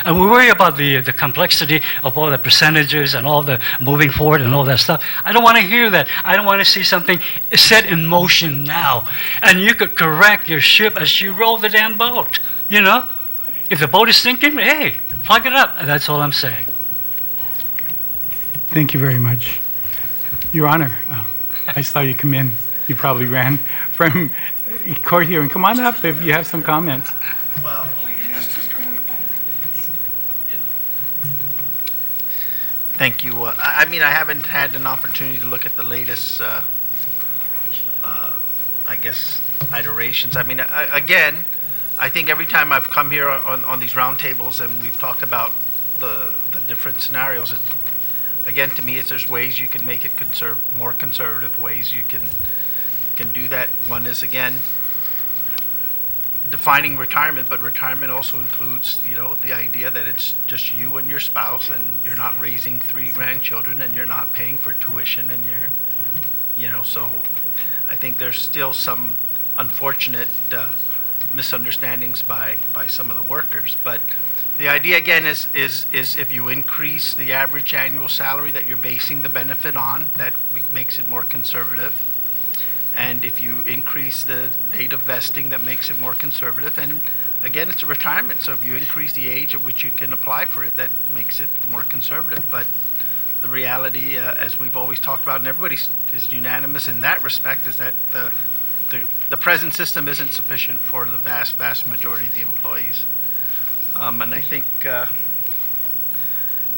And we worry about the complexity of all the percentages and all the moving forward and all that stuff. I don't want to hear that. I don't want to see something set in motion now. And you could correct your ship as you roll the damn boat, If the boat is sinking, hey, plug it up. That's all I'm saying. Thank you very much. Your Honor, I saw you come in. You probably ran from court here. And come on up if you have some comments. Well, thank you. I haven't had an opportunity to look at the latest, iterations. Again, I think every time I've come here on these roundtables and we've talked about the different scenarios, again, to me, there's ways you can make it more conservative, ways you can do that. One is, again, defining retirement, but retirement also includes, the idea that it's just you and your spouse, and you're not raising 3 grandchildren, and you're not paying for tuition, and so I think there's still some unfortunate misunderstandings by some of the workers. But the idea, again, is if you increase the average annual salary that you're basing the benefit on, that makes it more conservative. And if you increase the date of vesting, that makes it more conservative. And again, it's a retirement, so if you increase the age at which you can apply for it, that makes it more conservative. But the reality, as we've always talked about, and everybody is unanimous in that respect, is that the present system isn't sufficient for the vast, vast majority of the employees. And I think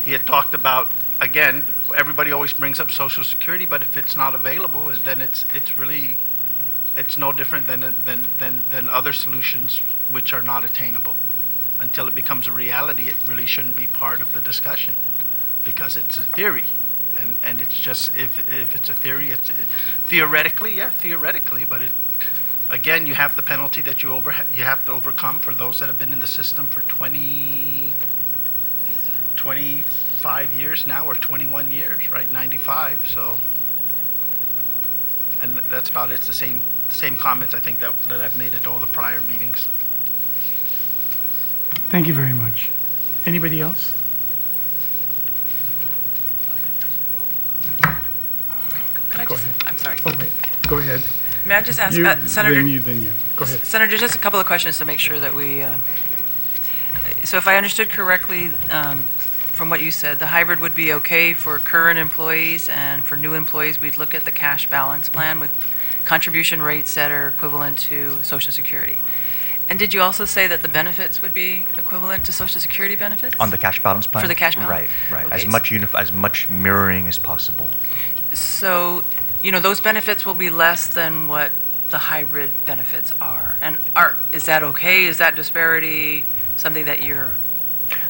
he had talked about, again, everybody always brings up Social Security, but if it's not available, then it's no different than other solutions which are not attainable. Until it becomes a reality, it really shouldn't be part of the discussion, because it's a theory, and it's just if it's a theory, it's theoretically, but again, you have the penalty that you have to overcome for those that have been in the system for 25 years now, or 21 years, right? 95. So, and that's about it. It's the same comments I think that I've made at all the prior meetings. Thank you very much. Anybody else? Could I Go just, ahead. I'm sorry. Oh, wait. Go ahead. May I just ask, You, Senator? then you. Go ahead. Senator, just a couple of questions to make sure that we, so if I understood correctly, from what you said, the hybrid would be okay for current employees, and for new employees, we'd look at the cash balance plan with contribution rates that are equivalent to Social Security. And did you also say that the benefits would be equivalent to Social Security benefits? On the cash balance plan? For the cash balance? Right. Okay. As much mirroring as possible. So, those benefits will be less than what the hybrid benefits are. And is that okay? Is that disparity something that you're...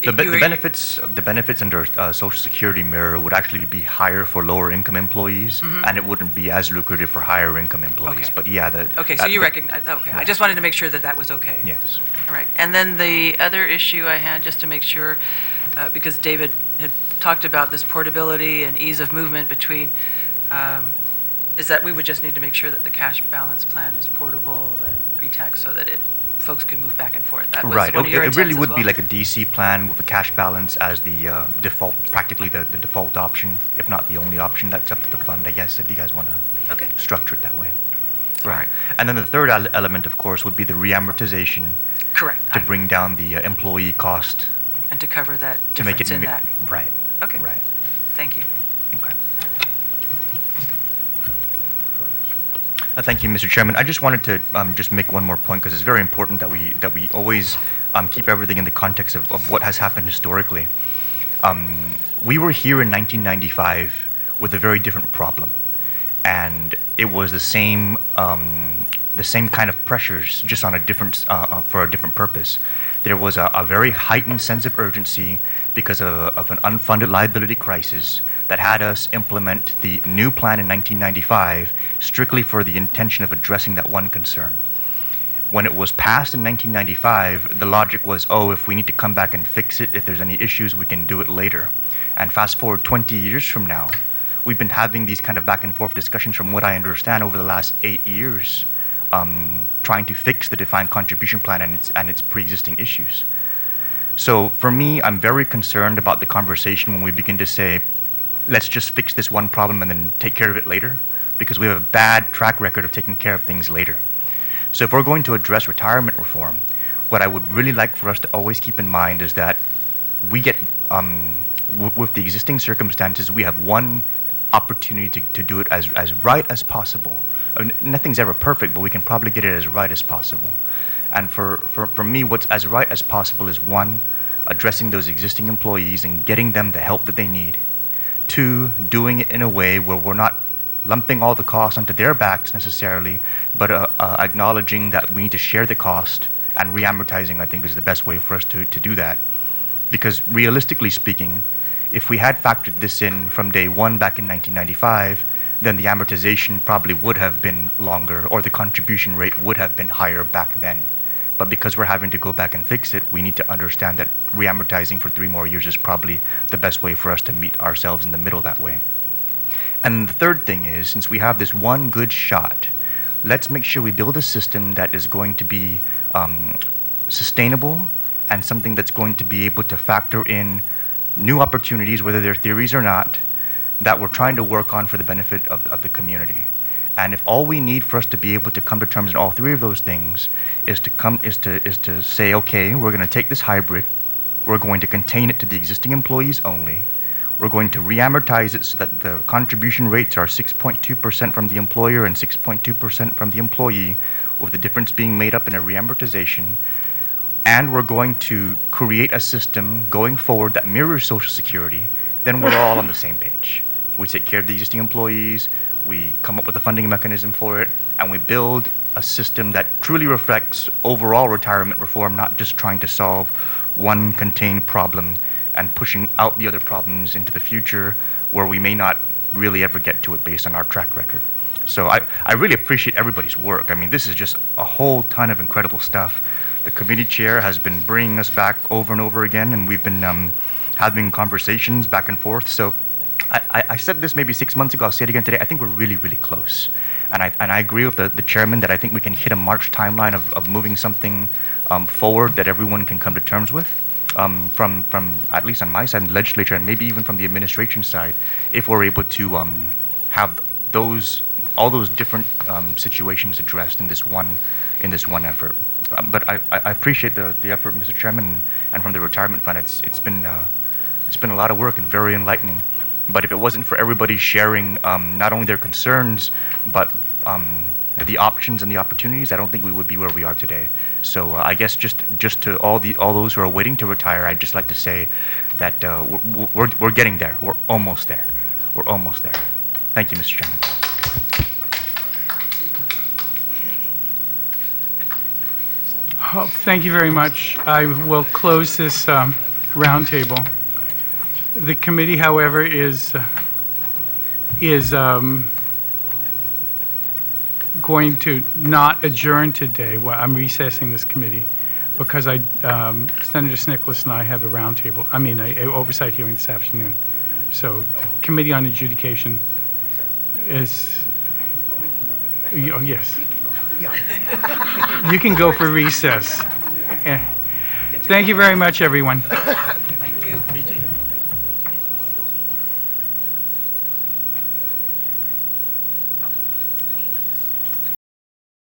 The benefits under Social Security mirror would actually be higher for lower income employees, and it wouldn't be as lucrative for higher income employees. Okay. But yeah, so you recognize, okay. Right. I just wanted to make sure that was okay. Yes. All right. And then the other issue I had, just to make sure, because David had talked about this portability and ease of movement between, is that we would just need to make sure that the cash balance plan is portable and pre-tax so that folks can move back and forth. That was Right. one of your It really intents as would well? be like a DC plan with a cash balance as the default, practically the default option, if not the only option. That's up to the fund, I guess, if you guys want to Okay. structure it that way. All right. And then the third element, of course, would be the reamortization Correct. to bring down the employee cost. And to cover that To make difference it in that. Right. Okay. Right. Thank you. Okay. Thank you, Mr. Chairman. I just wanted to just make one more point, because it's very important that we always keep everything in the context of what has happened historically. We were here in 1995 with a very different problem, and it was the same the same kind of pressures, just on a different, for a different purpose. There was a very heightened sense of urgency because of an unfunded liability crisis that had us implement the new plan in 1995 strictly for the intention of addressing that one concern. When it was passed in 1995, the logic was, oh, if we need to come back and fix it, if there's any issues, we can do it later. And fast forward 20 years from now, we've been having these kind of back and forth discussions, from what I understand, over the last 8 years, trying to fix the defined contribution plan and its pre-existing issues. So for me, I'm very concerned about the conversation when we begin to say, let's just fix this one problem and then take care of it later, because we have a bad track record of taking care of things later. So if we're going to address retirement reform, what I would really like for us to always keep in mind is that we get, with the existing circumstances, we have one opportunity to do it as right as possible. I mean, nothing's ever perfect, but we can probably get it as right as possible. And for me, what's as right as possible is, one, addressing those existing employees and getting them the help that they need. Two, doing it in a way where we're not lumping all the costs onto their backs necessarily, but acknowledging that we need to share the cost, and reamortizing, I think, is the best way for us to do that. Because realistically speaking, if we had factored this in from day one back in 1995, then the amortization probably would have been longer, or the contribution rate would have been higher back then. But because we're having to go back and fix it, we need to understand that reamortizing for 3 more years is probably the best way for us to meet ourselves in the middle that way. And the third thing is, since we have this one good shot, let's make sure we build a system that is going to be sustainable, and something that's going to be able to factor in new opportunities, whether they're theories or not, that we're trying to work on for the benefit of the community. And if all we need for us to be able to come to terms in all 3 of those things is to say, okay, we're going to take this hybrid, we're going to contain it to the existing employees only, we're going to reamortize it so that the contribution rates are 6.2% from the employer and 6.2% from the employee, with the difference being made up in a reamortization. And we're going to create a system going forward that mirrors Social Security. Then we're all on the same page. We take care of the existing employees, we come up with a funding mechanism for it, and we build a system that truly reflects overall retirement reform, not just trying to solve one contained problem and pushing out the other problems into the future where we may not really ever get to it based on our track record. So I really appreciate everybody's work. I mean, this is just a whole ton of incredible stuff. The committee chair has been bringing us back over and over again, and we've been having conversations back and forth. So I said this maybe 6 months ago, I'll say it again today, I think we're really, really close. And I agree with the chairman that I think we can hit a March timeline of moving something forward that everyone can come to terms with. From at least on my side, the legislature, and maybe even from the administration side, if we're able to have all those different situations addressed in this one effort. But I appreciate the effort, Mr. Chairman, and from the retirement fund, it's been a lot of work and very enlightening. But if it wasn't for everybody sharing not only their concerns, but the options and the opportunities, I don't think we would be where we are today. So I guess just to all those who are waiting to retire, I'd just like to say that we're getting there. We're almost there. We're almost there. Thank you, Mr. Chairman. Oh, thank you very much. I will close this roundtable. The committee, however, is going to not adjourn today. Well, I'm recessing this committee because Senator Snickles and I have a roundtable. I mean, an oversight hearing this afternoon. So, the Committee on Adjudication is. Oh, yes. You can go for recess. Thank you very much, everyone.